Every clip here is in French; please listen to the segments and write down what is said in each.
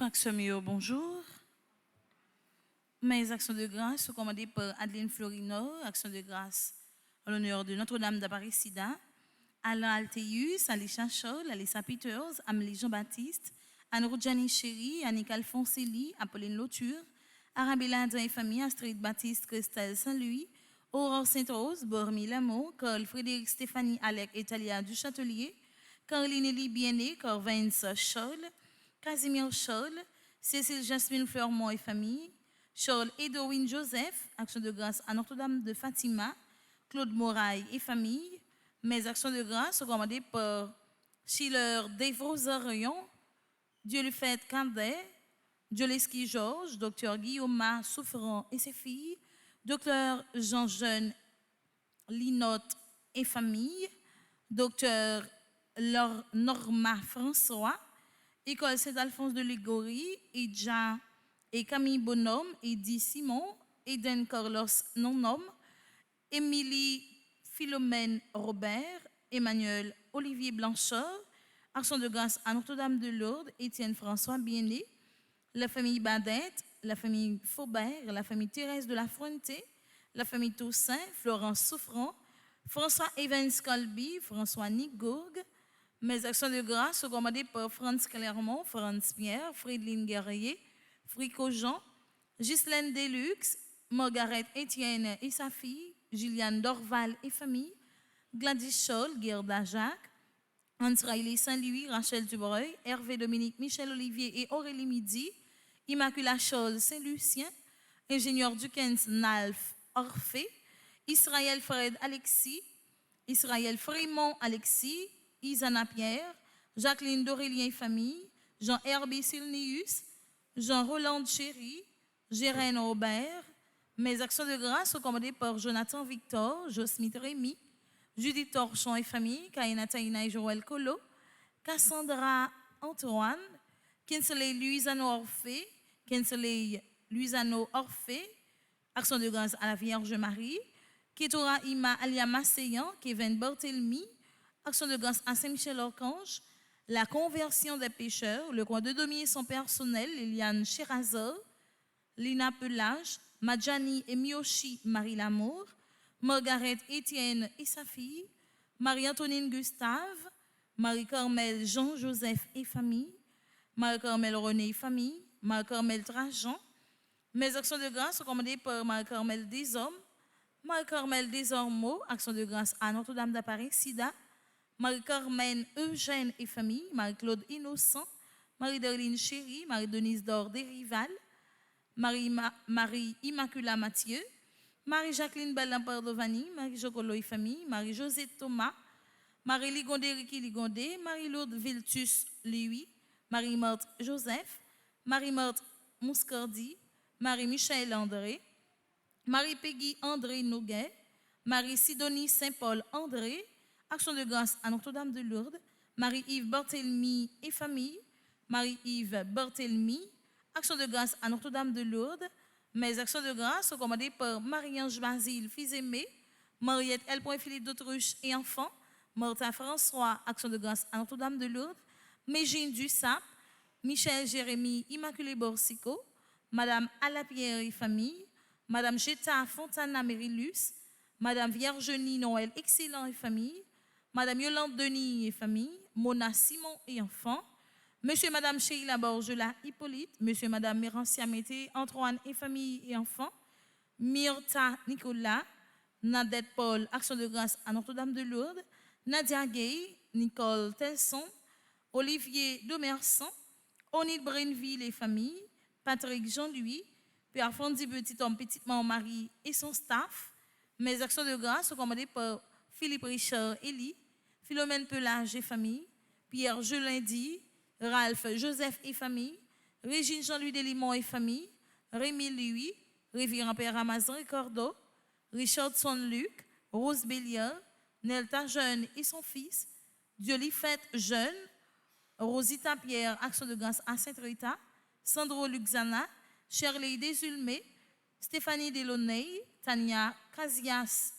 Franck Semio, bonjour. Mes actions de grâce sont commandées par Adeline Florino, actions de grâce en l'honneur de Notre-Dame d'Aparicida, Alain Alteus, Alicia Scholl, Alissa Peters, Amélie Jean-Baptiste, Anne-Roudjani Chéri, Annick Alfonselli, Apolline Lauture, Arabella Adrien et famille, Astrid Baptiste, Christelle Saint-Louis, Aurore Sainte-Rose, Bormi Lameau, Carl Frédéric Stéphanie Alec et Talia Duchâtelier, Caroline Elie Biené, Corvence Scholl, Casimir Scholl, Cécile Jasmine Fleurmont et famille, Charles Edwin Joseph, action de grâce à Notre-Dame de Fatima, Claude Moraille et famille. Mes actions de grâce sont commandées par Schiller Desvaux-Arion, Dieu le fait Candet, Dioleski Georges, Dr Guillaume Souffrant et ses filles, Dr Jean Jeune Linotte et famille, Dr Norma François, École Saint-Alphonse de Ligorie, Idja et Camille Bonhomme, Eddy Simon, Eden Carlos Nonom, Émilie Philomène Robert, Emmanuel Olivier Blanchard, action de grâce à Notre-Dame de Lourdes, Étienne François Biené, la famille Badette, la famille Faubert, la famille Thérèse de la Fuente, la famille Toussaint, Florence Souffrant, François Evans Colby, François Nigourg. Mes actions de grâce sont commandées par Franz Clermont, Franz Pierre, Frédeline Guerrier, Frico Jean, Ghislaine Deluxe, Margaret Etienne et sa fille, Gilliane Dorval et famille, Gladys Scholl, Gerda Jacques, Hans-Riley Saint-Louis, Rachel Dubreuil, Hervé Dominique, Michel Olivier et Aurélie Midi, Immaculée Scholl Saint-Lucien, Ingénieur Dukens Nalf Orphée, Israël Fred Alexis, Israël Frémont Alexis, Isana Pierre, Jacqueline Dorélien et famille, Jean-Herbie Silnius, Jean-Roland Chéry, Gérène Robert. Mes actions de grâce sont commandées par Jonathan Victor, Josmith Rémy, Judith Torchon et famille, Kaina Taina et Joël Colo, Cassandra Antoine, Kinsley Luisano Orphée, Kinsley Luisano Orphée, action de grâce à la Vierge Marie, Ketora Ima Alia Masséyan, Kevin Barthélemy, action de grâce à Saint-Michel-Archange, la conversion des pécheurs, le coin de Domier son personnel, Liliane Chirazor, Lina Pelage, Madjani et Miyoshi Marie Lamour, Margaret Étienne et sa fille, Marie-Antonine Gustave, Marie-Carmel Jean-Joseph et famille, Marie-Carmel René et famille, Marie-Carmel Trajan. Mes actions de grâce sont commandées par Marie-Carmel Desormes, Marie-Carmel Desormeaux, action de grâce à Notre-Dame d'Aparicida, Marie-Carmen Eugène et famille, Marie-Claude Innocent, Marie-Darline Chéri, Marie-Denise Dor Desrival, Marie-Immacula Mathieu, Marie-Jacqueline Bellin-Pardovani, Marie-Jocolo et famille, Marie-José Thomas, Marie-Ligondé Ricky Ligondé, Marie-Lourdes Viltus Louis, Marie-Marthe Joseph, Marie-Marthe Mouscardi, Marie-Michel André, Marie-Peggy André Noguet, Marie-Sidonie Saint-Paul André, action de grâce à Notre-Dame de Lourdes, Marie-Yves Barthélemy et famille, Marie-Yves Barthélemy, action de grâce à Notre-Dame de Lourdes. Mes actions de grâce sont commandées par Marie-Ange Basile, fils aimé, Mariette L. Philippe d'Autruche et enfants, Martha François, action de grâce à Notre-Dame de Lourdes, Mégine Dussap, Michel Jérémy Immaculée Borsico, Madame Alapierre et famille, Madame Jetta Fontana Mérilus, Madame Virginie Noël Excellent et famille, Madame Yolande Denis et famille, Mona Simon et enfants, Monsieur et Madame Sheila Borgela Hippolyte, Monsieur et Madame Mérancia Mété, Antoine et famille et enfants, Myrta Nicolas, Nadette Paul, Action de grâce à Notre-Dame de Lourdes, Nadia Gay, Nicole Telson, Olivier Domerson, Onid Brainville et famille, Patrick Jean-Louis, Père Fondi Petit Homme, Petite Maman Marie et son staff. Mes actions de grâce sont commandées par Philippe Richard Elie, Philomène Pelage et famille, Pierre Gelindi, Ralph Joseph et famille, Régine Jean-Louis Delimont et famille, Rémi Louis, Révérend Père Amazon et Cordeau, Richardson Luc, Rose Béliard, Nelta Jeune et son fils, Diolifette Jeune, Rosita Pierre, Action de grâce à Sainte-Rita, Sandro Luxana, Shirley Desulmé, Stéphanie Delaunay, Tania Casillas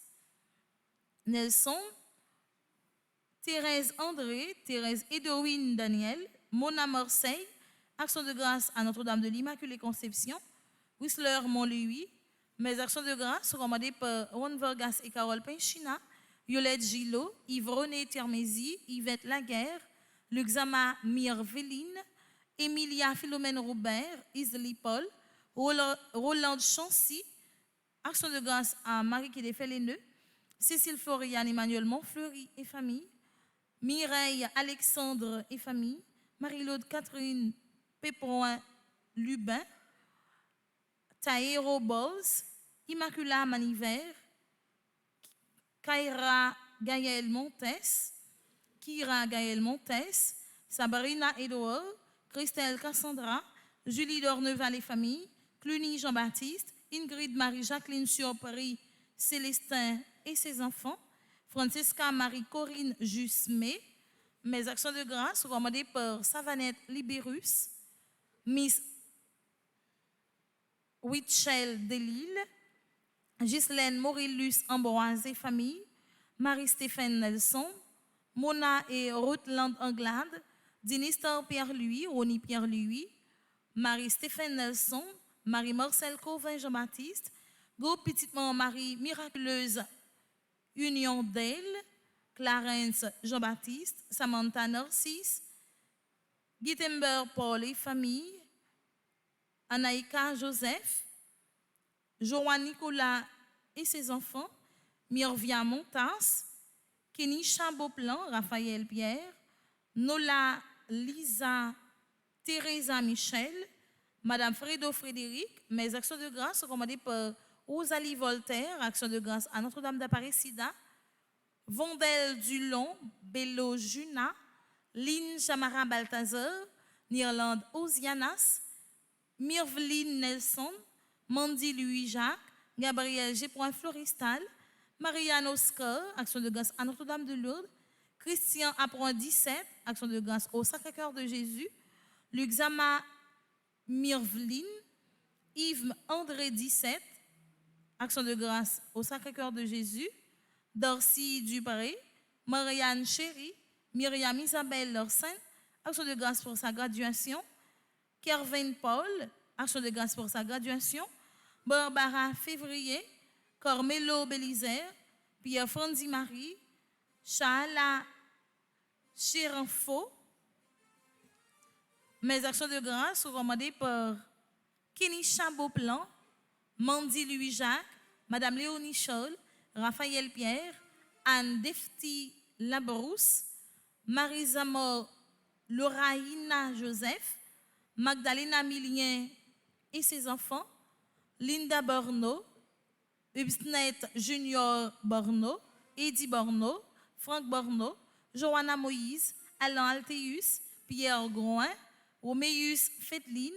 Nelson, Thérèse André, Thérèse Edwin Daniel, Mona Marseille, Action de grâce à Notre-Dame de l'Immaculée Conception, Whistler Montlouis. Mes actions de grâce sont commandées par Ron Vargas et Carole Pinchina, Yolette Gillot, Yves-René Termézy, Yvette Laguerre, Luxama Mirveline, Emilia Philomène Robert, Isli Paul, Roland Chancy, action de grâce à Marie qui défait les nœuds, Cécile Florian, Emmanuel Montfleury et famille, Mireille Alexandre et famille, Marie-Laude Catherine Pépron Lubin, Taïro Boz, Immacula Maniver, Kaira Gaël Montes, Kira Gaël Montes, Sabrina Edouard, Christelle Cassandra, Julie Dorneval et famille, Cluny Jean-Baptiste, Ingrid Marie-Jacqueline Surpris, Célestin et ses enfants, Francesca Marie-Corinne Jusmé. Mes actions de grâce sont commandées par Savanette Libérus, Miss Witchell Delille, Ghislaine Morillus Ambroise et famille, Marie-Stéphane Nelson, Mona et Rutland Anglade, Dinistor Pierre-Louis, Ronnie Pierre-Louis, Marie-Stéphane Nelson, Marie-Marcel Covin Jean-Baptiste, Groupe Petite Maman Marie Miraculeuse Union d'Elle, Clarence Jean-Baptiste, Samantha Narcisse, Guitenberg Paul et famille, Anaïka Joseph, Joanne Nicolas et ses enfants, Mirvia Montas, Kenny Chaboplan, Raphaël Pierre, Nola Lisa Teresa Michel, Madame Fredo Frédéric. Mes actions de grâce sont commandées par Rosalie Voltaire, action de grâce à Notre-Dame d'Aparecida, Vondel Dulon, Bello Juna, Lynn Chamara Balthazar, Nirlande Osianas, Mirveline Nelson, Mandy Louis-Jacques, Gabriel G. Floristal, Marianne Oscar, action de grâce à Notre-Dame de Lourdes, Christian Apron 17, action de grâce au Sacré-Cœur de Jésus, Luxama Mirveline, Yves André 17, action de grâce au Sacré-Cœur de Jésus, Dorcy Dupré, Marianne Chéry, Myriam Isabelle Lorsen, action de grâce pour sa graduation, Kervin Paul, action de grâce pour sa graduation, Barbara Février, Cormelo Bélizer, Pierre Franzi Marie, Chaala Chérenfo. Mes actions de grâce sont commandées par Kenny Chaboplan, Mandy Louis-Jacques, Madame Léonie Scholl, Raphaël Pierre, Anne Defti Labrousse, Marie Zamor Loraïna Joseph, Magdalena Milien et ses enfants, Linda Borno, Ubsnet Junior Borno, Eddie Borno, Franck Borno, Johanna Moïse, Alain Altéus, Pierre Groin, Roméus Fetlin,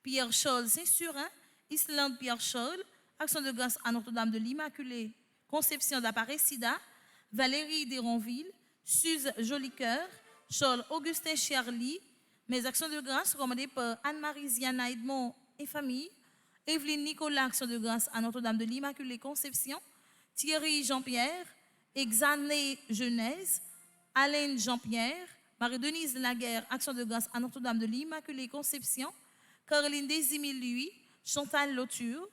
Pierre Scholl Saint-Surin, Islande Pierre Scholl, action de grâce à Notre-Dame de l'Immaculée Conception d'Aparecida, Valérie Desronville, Suze Jolicoeur, Scholl Augustin Charlie. Mes actions de grâce sont commandées par Anne-Marie Ziana Edmond et famille, Evelyne Nicolas, action de grâce à Notre-Dame de l'Immaculée Conception, Thierry Jean-Pierre, Exané Genèse, Alain Jean-Pierre, Marie-Denise Laguerre, action de grâce à Notre-Dame de l'Immaculée Conception, Caroline Désimile Lui, Chantal Lauture,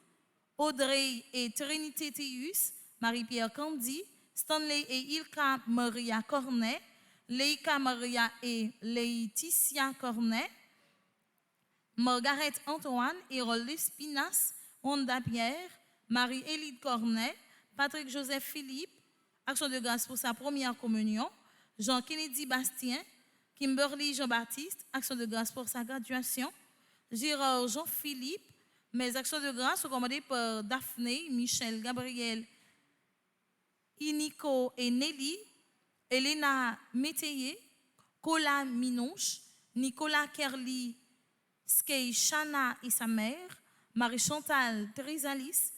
Audrey et Trinité Théus, Marie-Pierre Candy, Stanley et Ilka Maria Cornet, Leika Maria et Laetitia Cornet, Margaret Antoine, Hérole Espinas, Wanda Pierre, Marie-Élide Cornet, Patrick Joseph Philippe, action de grâce pour sa première communion, Jean-Kennedy Bastien, Kimberly Jean-Baptiste, action de grâce pour sa graduation, Gérard Jean-Philippe, mes actions de grâce sont commandées par Daphné, Michel, Gabriel, Inico et Nelly, Elena Métayer, Cola Minouche, Nicolas Kerly, Skei Shana et sa mère, Marie-Chantal Trisalis,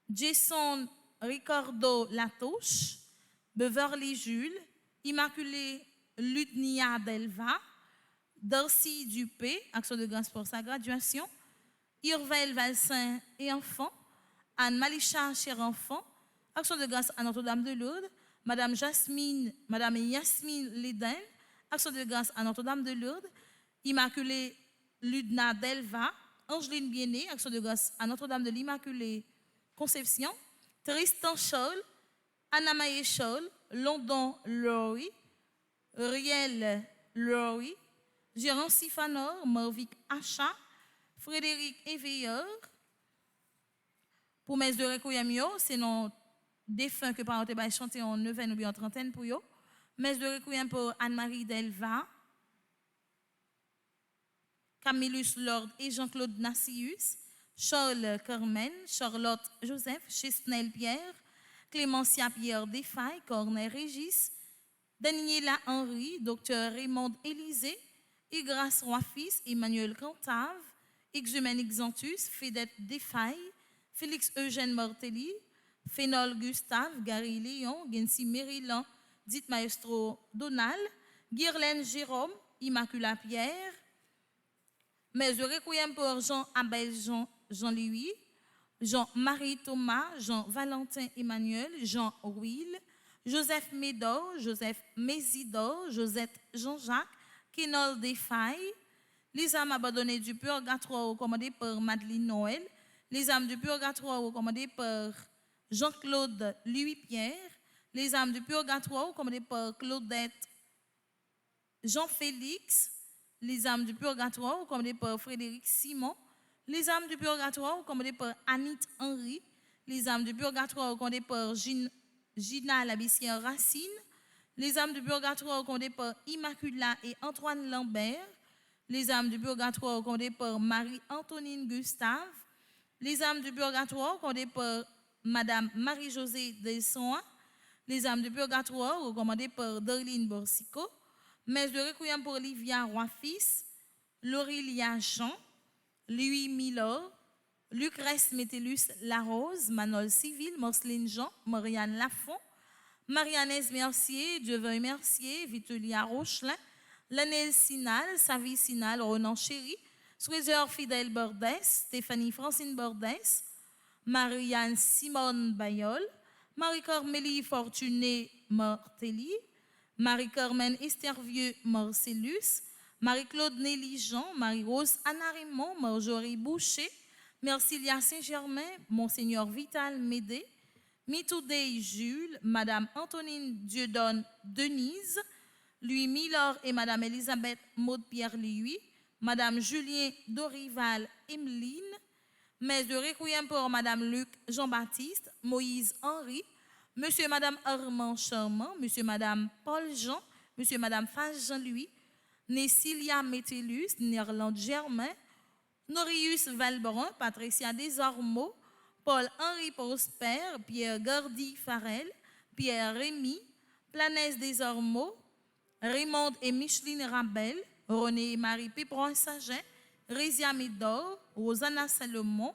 Jason Ricardo Latouche, Beverly Jules, Immaculée Ludnia Delva, Darcy Dupé, action de grâce pour sa graduation, Irvel Valsin et enfants, Anne Malicha, cher enfant, action de grâce à Notre-Dame de Lourdes, Madame Yasmine Leden, action de grâce à Notre-Dame de Lourdes, Immaculée Ludna Delva, Angeline Biené, action de grâce à Notre-Dame de l'Immaculée Conception, Tristan Scholl, Anna Maye Scholl, London Laurie, Riel Laurie, Gérard Sifanor, Marvic Achat, Frédéric Éveilleur. Pour mes deux recueillements, c'est non défunt que par exemple chanter en neuvaine ou bien en trentaine pour eux. Mes deux recueillements pour Anne-Marie Delva, Camillus Lord et Jean-Claude Nassius, Charles Carmen, Charlotte Joseph, Chesnel Pierre, Clémentia Pierre Desfailles, Cornet Régis, Daniela Henry, Dr Raymond Élysée, Igras Roy-Fils, Emmanuel Cantave, Exumène Xanthus, Fédette Desfailles, Félix Eugène Mortelli, Fénol Gustave, Gary Léon, Gensi Maryland, Dite Maestro Donald, Guirlaine Jérôme, Immacula Pierre, mais je recueille pour Jean-Abel Jean-Louis, Jean-Marie Thomas, Jean-Valentin Emmanuel, Jean-Will, Joseph Médor, Joseph Mésidor, Josette Jean-Jacques, Kenol Desfailles, les âmes abandonnées du purgatoire recommandées par Madeleine Noël, les âmes du purgatoire recommandées par Jean-Claude Louis-Pierre, les âmes du purgatoire recommandées par Claudette Jean-Félix, les âmes du purgatoire recommandées par Frédéric Simon, les âmes du purgatoire recommandées par Anit Henry, les âmes du purgatoire recommandées par Gina Labissière Racine, les âmes du purgatoire recommandées par Immacula et Antoine Lambert, les âmes du purgatoire recommandées par Marie-Antonine Gustave, les âmes du purgatoire recommandées par Madame Marie-Josée Delson, les âmes du purgatoire recommandées par Darlene Borsico, messe de requiem pour Olivia Roy-Fils, Laurelia Jean, Louis Milor, Lucrèce Métellus Larose, Manol Civil, Morceline Jean, Marianne Lafont, Marianne Mercier, Dieu-Veuille Mercier, Vitulia Rochelin, Lanel Sinal, Savie Sinal, Ronan Chéry, Swézer Fidèle Bordès, Stéphanie Francine Bordès, Marianne Simone Bayol, Marie-Cormélie Fortuné Mortelli, Marie-Carmen Estervieux Marcellus, Marie-Claude Nelly Jean, Marie-Rose Anna Raymond, Marjorie Boucher, Mercilia Saint-Germain, Monseigneur Vital Médé, Mitoudé Jules, Madame Antonine Dieudonne Denise, Louis Milor et Madame Elisabeth Maud-Pierre Louis, Madame Julien Dorival Emeline, messe de requiem pour Madame Luc Jean-Baptiste, Moïse Henry, Monsieur et Madame Armand Charmant, Monsieur et Madame Paul Jean, Monsieur et Madame Fage Jean-Louis, Nessilia Métellus, Nerland Germain, Norius Valbrun, Patricia Desormeaux, Paul-Henri Prosper, Pierre Gardy Farel, Pierre Rémy, Planès Desormeaux, Raymond et Micheline Rabel, René et Marie Pépron Sagin, Rézia Médor, Rosanna Salomon,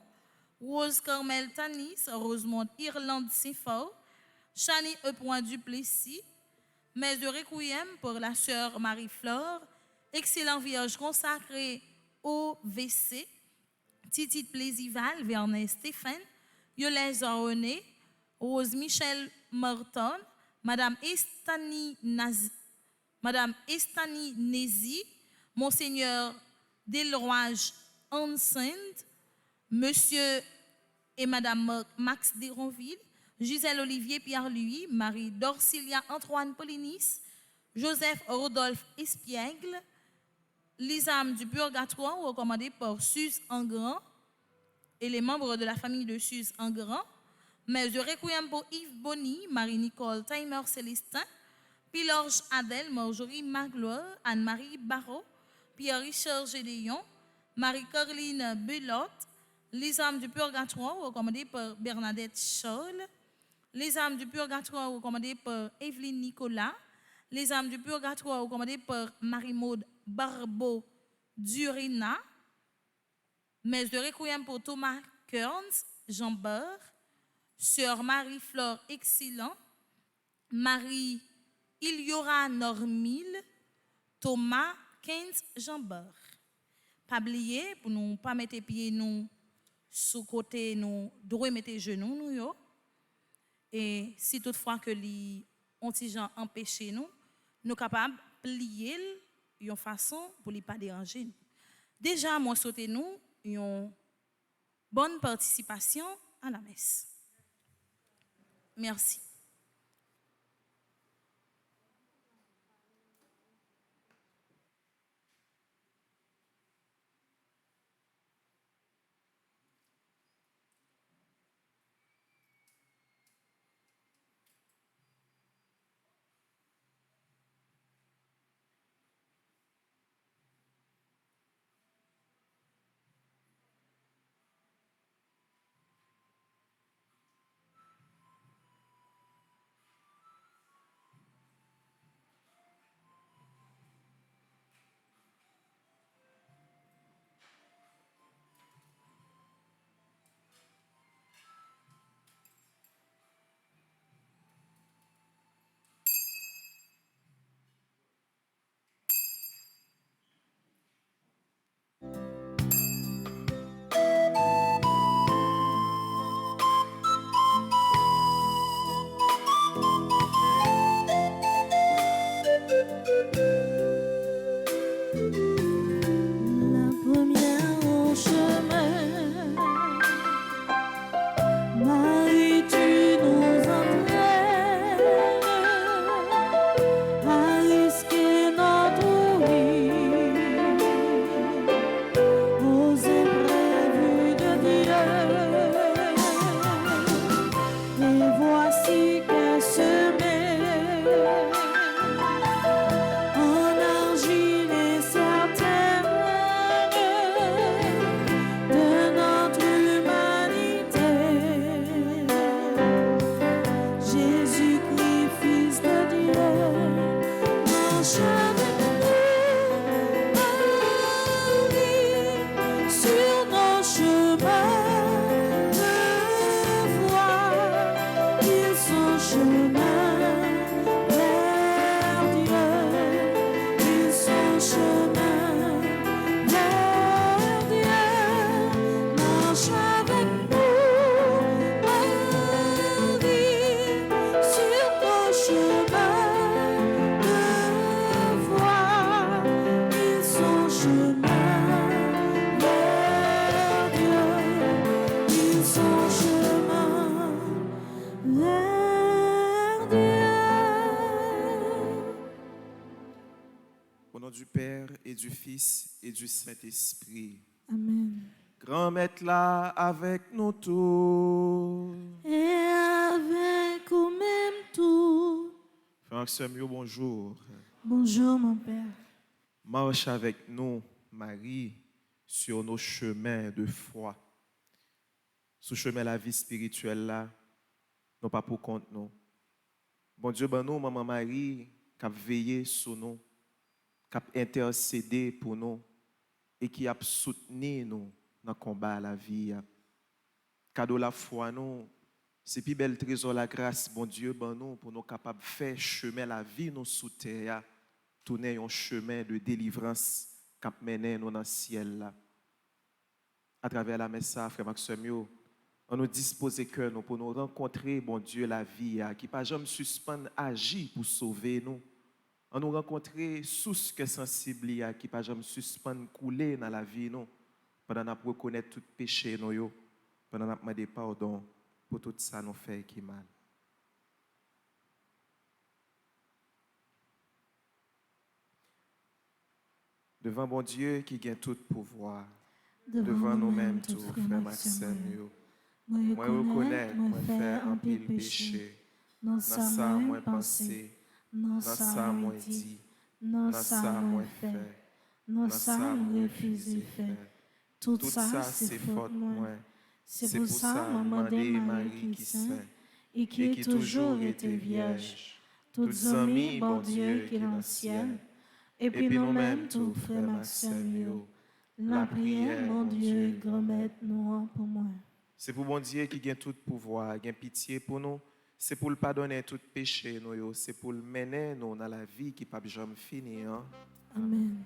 Rose Carmel Tanis, Rosemont Irlande Saint-Fort, Chani E. Duplessis, messe de requiem pour la sœur Marie-Flore, excellent vierge consacré au WC, Titi Plaisival, Vernet Stéphane, Yolès René, Rose Michel Morton, Madame Estanie Nézy, Monseigneur Delroige Hansend, Monsieur et Madame Max Déronville, Gisèle Olivier Pierre-Louis, Marie Dorcilia Antoine Polinis, Joseph Rodolphe Espiègle, les âmes du purgatoire recommandées par Suze Engrand et les membres de la famille de Suze Engrand, mais de requiem pour Yves Bonny, Marie-Nicole Timer Célestin, Pilorge Adèle, Marjorie Magloire, Anne-Marie Barrault, Pierre-Richard Gédéon, Marie-Caroline Belotte, les âmes du purgatoire recommandées par Bernadette Charles, les âmes du purgatoire recommandées par Evelyne Nicolas, les âmes du purgatoire recommandées par Marie-Maude Barbeau Durina, messe de requiem pour Thomas Kearns, Jean Beur, sœur Marie-Flore Excellent, Marie Iliora Normil, Thomas Keynes Jean Beur. Pas oublier pour nous pas mettre pieds nous sous côté nous droit mettre genoux nous yo. Et si toutefois que li on ti gens empêcher nous capables plier une façon pour ne pas déranger nous. Déjà moi souhaitez nous une bonne participation à la messe. Merci. Du Père et du Fils et du Saint-Esprit. Amen. Grand Maître là avec nous tous. Et avec nous-mêmes tous. Frère Samuel, bonjour. Bonjour mon Père. Marche avec nous, Marie, sur nos chemins de foi. Sur le chemin de la vie spirituelle là, non pas pour compte nous. Bon Dieu, ben nous, Maman Marie, qui a veillé sur nous, qui a intercédé pour nous et qui a soutenu nous dans le combat à la vie. Cadeau la foi, nous, c'est plus bel trésor la grâce, bon Dieu, ben nous, pour nous capables de faire chemin la vie nous sous terre, tourner un chemin de délivrance qui mène nous dans le ciel. Là. À travers la messe, frère Maxime, on nous dispose cœur nous pour nous rencontrer, bon Dieu, la vie, qui pas jamais suspendre, agir pour sauver nous. On nous rencontrer source que sensible qui pas jamais suspendre couler dans la vie nous pendant qu'on reconnaître tout péché nous pendant qu'on demande pardon pour tout ça nous fait qui mal. Devant bon Dieu qui gagne tout pouvoir, devant nous-mêmes tout, frère Maxime, yo. Moi reconnaître, moi faire un pile péché, dans ça moi penser, dans ça moi dit, dans ça moi fait, dans ça moi refusé faire. Tout ça c'est faute moi. C'est pour ça maman demandé Marie qui saint et qui toujours été vierge. Toutes amis bon Dieu qui est dans le ciel. Et puis nous-mêmes tout frère Maxime, yo. La prière mon Dieu grand-mère nous pour moi. C'est pour bon Dieu qui gagne tout pouvoir, gagne pitié pour nous. C'est pour le pardonner tout péché nous yo. C'est pour le mener nous dans la vie qui pas jamais finir. Hein? Amen.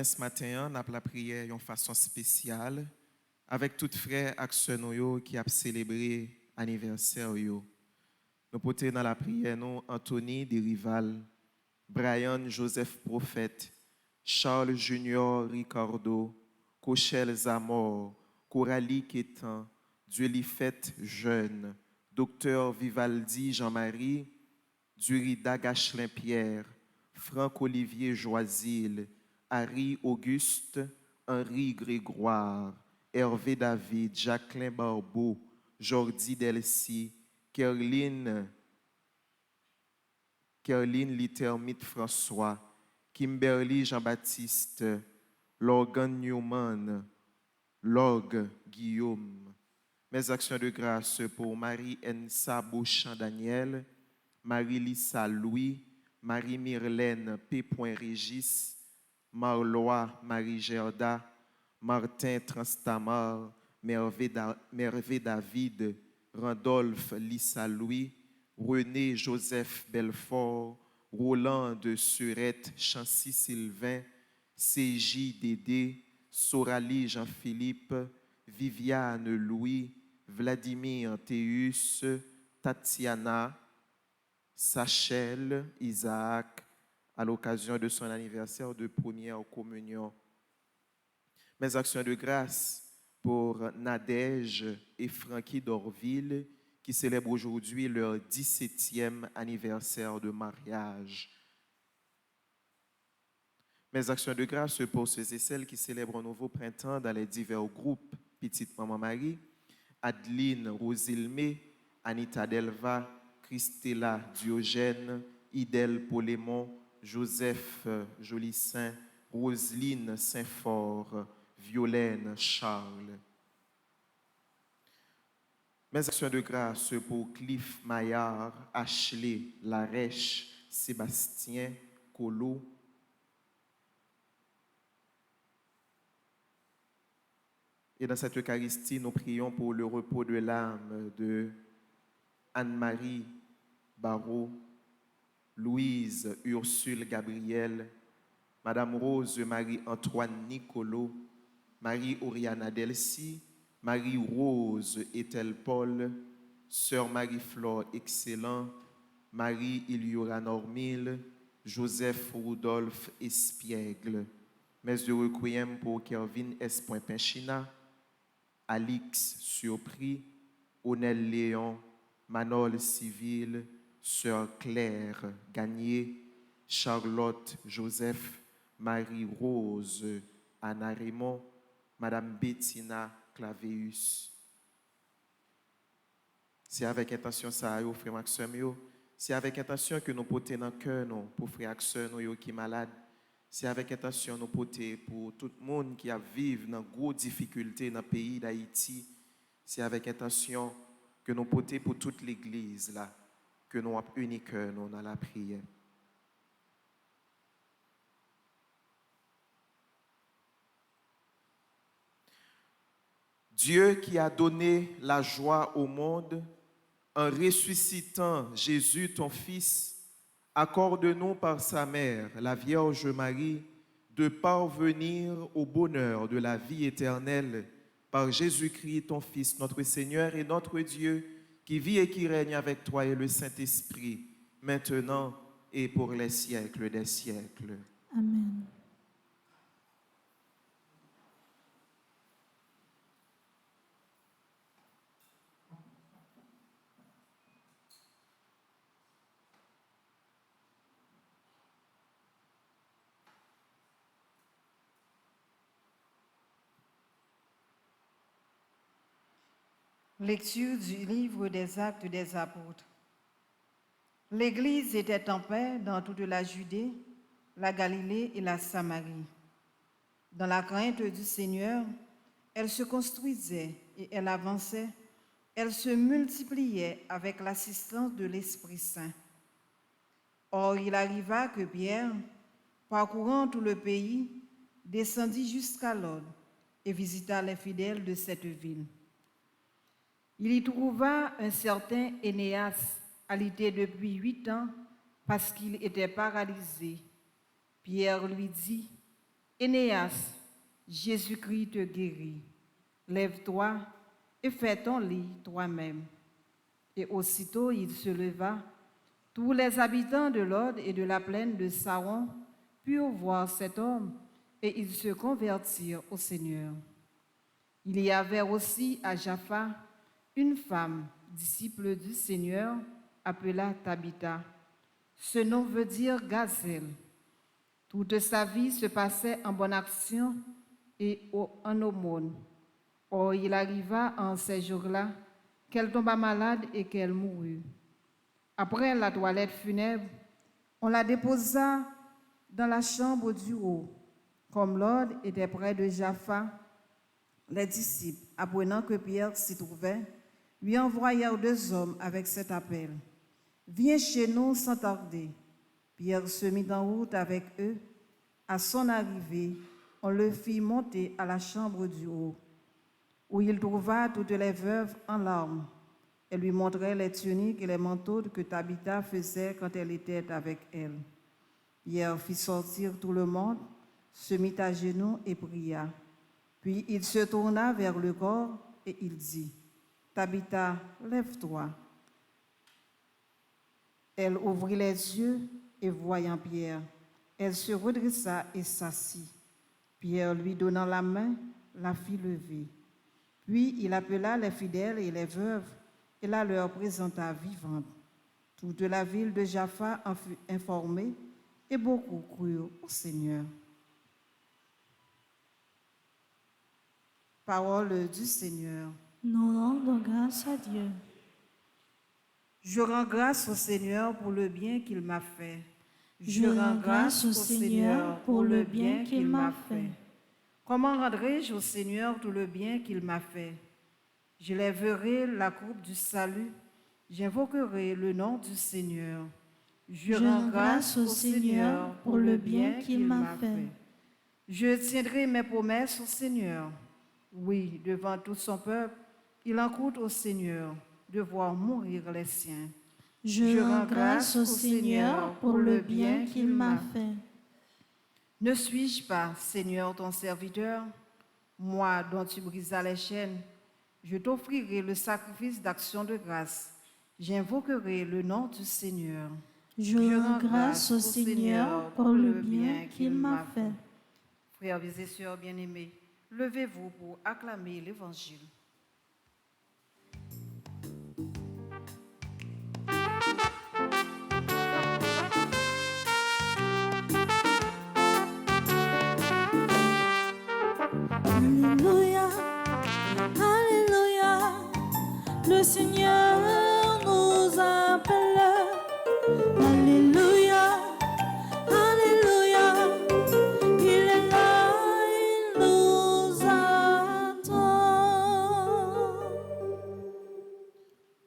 Ce matin, nous avons la prière de façon spéciale avec tous les frères et sœurs qui ont célébré l'anniversaire. Nous portons dans la prière nous, Anthony Derival, Brian Joseph Prophète, Charles Junior Ricardo, Cochelle Zamor, Coralie Kétan, Duelifette Jeune, Docteur Vivaldi Jean-Marie, Durida Gachelin Pierre, Franck-Olivier Joisil, Harry Auguste, Henri Grégoire, Hervé David, Jacqueline Barbeau, Jordi Delcy, Kerline Littermite François, Kimberly Jean-Baptiste, Logan Newman, Log Guillaume. Mes actions de grâce pour Marie-Ensa Beauchamp Daniel, Marie-Lisa Louis, Marie-Myrlène P. Régis, Marlois Marie-Gerda, Martin Transtamar, Mervé David, Randolph Lissa Louis, René Joseph Belfort, Roland de Surette, Chancy Sylvain, CJ Dédé, Sorali Jean-Philippe, Viviane Louis, Vladimir Théus, Tatiana, Sachel, Isaac, à l'occasion de son anniversaire de première communion. Mes actions de grâce pour Nadège et Francky Dorville qui célèbrent aujourd'hui leur 17e anniversaire de mariage. Mes actions de grâce pour ceux et celles qui célèbrent un nouveau printemps dans les divers groupes Petite Maman Marie, Adeline Rosilmé, Anita Delva, Christella Diogène, Idel Polémon, Joseph Jolissaint, Roseline Saint-Fort, Violaine Charles. Mes actions de grâce pour Cliff Maillard, Ashley Larèche, Sébastien Colo. Et dans cette Eucharistie, nous prions pour le repos de l'âme de Anne-Marie Barrault, Louise Ursule Gabriel, Madame Rose Marie-Antoine Nicolo, Marie Oriana Delcy, Marie-Rose Ethel-Paul, Sœur Marie-Flore Excellent, Marie Iliora Normil, Joseph Rudolphe Espiègle. Messe de requiem pour Kervin S. Pinchina, Alix Surpris, Onel Léon, Manol Civil, Sœur Claire Gagné, Charlotte Joseph, Marie-Rose Anna Raymond, Madame Bettina Claveus. C'est avec intention ça, frère et sœur, c'est avec intention que nous portons dans le cœur pour frère et sœur qui sont malades. C'est avec intention nous porter pour tout le monde qui vit dans de grosses difficultés dans le pays d'Haïti. C'est avec intention que nous portons pour toute l'église là, que nous avons uni cœur dans la prière. Dieu qui a donné la joie au monde en ressuscitant Jésus, ton Fils, accorde-nous par sa mère, la Vierge Marie, de parvenir au bonheur de la vie éternelle par Jésus-Christ, ton Fils, notre Seigneur et notre Dieu, qui vit et qui règne avec toi et le Saint-Esprit, maintenant et pour les siècles des siècles. Amen. Lecture du livre des Actes des Apôtres. L'Église était en paix dans toute la Judée, la Galilée et la Samarie. Dans la crainte du Seigneur, elle se construisait et elle avançait, elle se multipliait avec l'assistance de l'Esprit Saint. Or, il arriva que Pierre, parcourant tout le pays, descendit jusqu'à Lod et visita les fidèles de cette ville. Il y trouva un certain Énéas, alité depuis 8 ans, parce qu'il était paralysé. Pierre lui dit, « Énéas, Jésus-Christ te guérit. Lève-toi et fais ton lit toi-même. » Et aussitôt il se leva. Tous les habitants de Lod et de la plaine de Saron purent voir cet homme, et ils se convertirent au Seigneur. Il y avait aussi à Jaffa une femme, disciple du Seigneur, appelée Tabitha. Ce nom veut dire gazelle. Toute sa vie se passait en bonne action et en aumône. Or, il arriva en ces jours-là qu'elle tomba malade et qu'elle mourut. Après la toilette funèbre, on la déposa dans la chambre du haut. Comme Lod était près de Jaffa, les disciples, apprenant que Pierre s'y trouvait, lui envoyèrent 2 hommes avec cet appel. « Viens chez nous sans tarder. » Pierre se mit en route avec eux. À son arrivée, on le fit monter à la chambre du haut, où il trouva toutes les veuves en larmes. Elle lui montrait les tuniques et les manteaux que Tabitha faisait quand elle était avec elle. Pierre fit sortir tout le monde, se mit à genoux et pria. Puis il se tourna vers le corps et il dit, « Tabitha, lève-toi. » Elle ouvrit les yeux et voyant Pierre, elle se redressa et s'assit. Pierre, lui donnant la main, la fit lever. Puis il appela les fidèles et les veuves et la leur présenta vivante. Toute la ville de Jaffa en fut informée et beaucoup crurent au Seigneur. Parole du Seigneur. Nous rendons grâce à Dieu. Je rends grâce au Seigneur pour le bien qu'il m'a fait. Je rends grâce au Seigneur pour le bien qu'il m'a fait. Comment rendrai-je au Seigneur tout le bien qu'il m'a fait? Je lèverai la coupe du salut, j'invoquerai le nom du Seigneur. Je rends grâce au Seigneur pour le bien qu'il m'a fait. Je tiendrai mes promesses au Seigneur. Oui, devant tout son peuple, il en coûte au Seigneur de voir mourir les siens. Je rends grâce au Seigneur pour le bien qu'il m'a fait. Ne suis-je pas, Seigneur, ton serviteur, moi dont tu brisas les chaînes, Je t'offrirai le sacrifice d'action de grâce. J'invoquerai le nom du Seigneur. Je rends grâce au Seigneur pour le bien qu'il m'a fait. Frères et sœurs bien-aimés, levez-vous pour acclamer l'Évangile. Alléluia, Alléluia, le Seigneur nous appelle. Alléluia, Alléluia, il est là, il nous attend.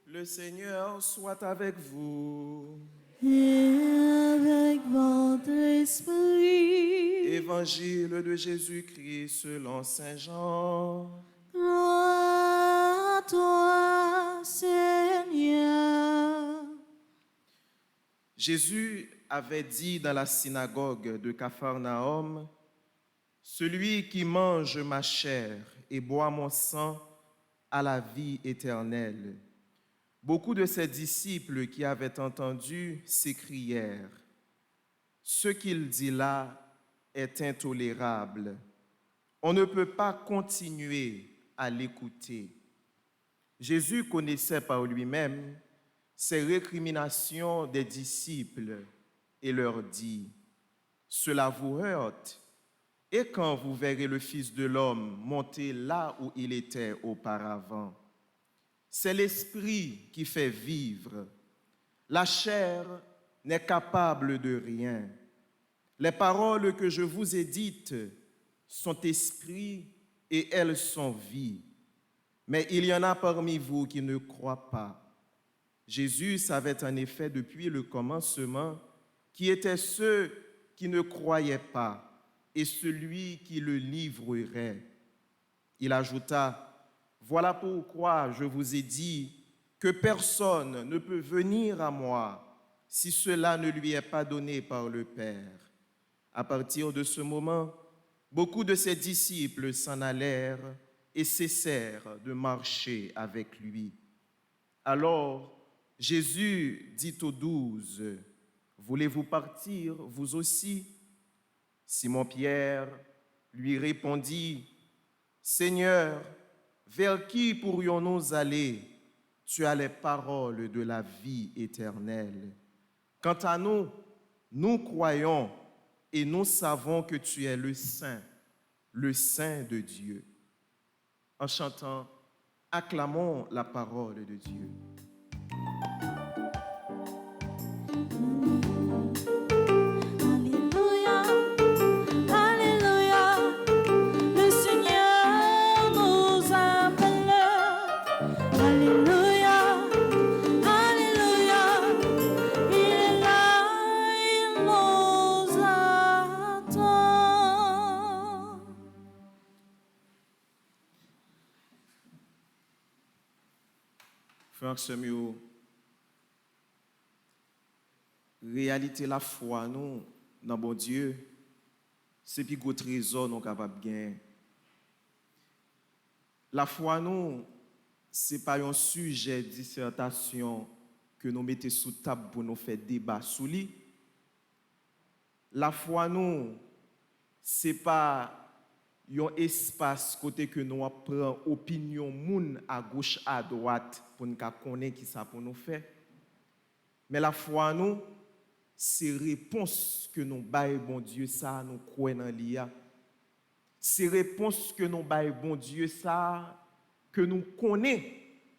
Le Seigneur soit avec vous. Et avec votre esprit, Évangile de Jésus-Christ selon Saint Jean. gloire à toi, Seigneur. Jésus avait dit dans la synagogue de Capharnaüm, « Celui qui mange ma chair et boit mon sang a la vie éternelle. » Beaucoup de ses disciples qui avaient entendu s'écrièrent, « Ce qu'il dit là est intolérable. On ne peut pas continuer à l'écouter. » Jésus connaissait par lui-même ces récriminations des disciples et leur dit, « Cela vous heurte, et quand vous verrez le Fils de l'homme monter là où il était auparavant. C'est l'esprit qui fait vivre. La chair n'est capable de rien. Les paroles que je vous ai dites sont esprit et elles sont vie. Mais il y en a parmi vous qui ne croient pas. » Jésus savait en effet depuis le commencement qui étaient ceux qui ne croyaient pas et celui qui le livrerait. Il ajouta, « Voilà pourquoi je vous ai dit que personne ne peut venir à moi si cela ne lui est pas donné par le Père. » À partir de ce moment, beaucoup de ses disciples s'en allèrent et cessèrent de marcher avec lui. Alors, Jésus dit aux 12, « Voulez-vous partir, vous aussi ?» Simon-Pierre lui répondit, « Seigneur, vers qui pourrions-nous aller? Tu as les paroles de la vie éternelle. Quant à nous, nous croyons et nous savons que tu es le Saint de Dieu. » En chantant, acclamons la parole de Dieu. Alléluia, Alléluia, le Seigneur nous appelle. Alléluia, Alléluia, il est là, il nous attend. Frère Samuel, réalité la foi nous dans bon Dieu, c'est plus gros trésor nous capable gagner. La foi nous c'est pas un sujet de dissertation que nous mettons sous table pour nous faire débat sous lui. La foi nous c'est pas un espace côté que nous apprenons opinion moun à gauche à droite pour nous connaître qui ça pour nous faire. Mais la foi nous c'est réponse que nous bail bon Dieu ça nous croyons dans l'IA. C'est réponse que nous bail bon Dieu ça que nous connaissons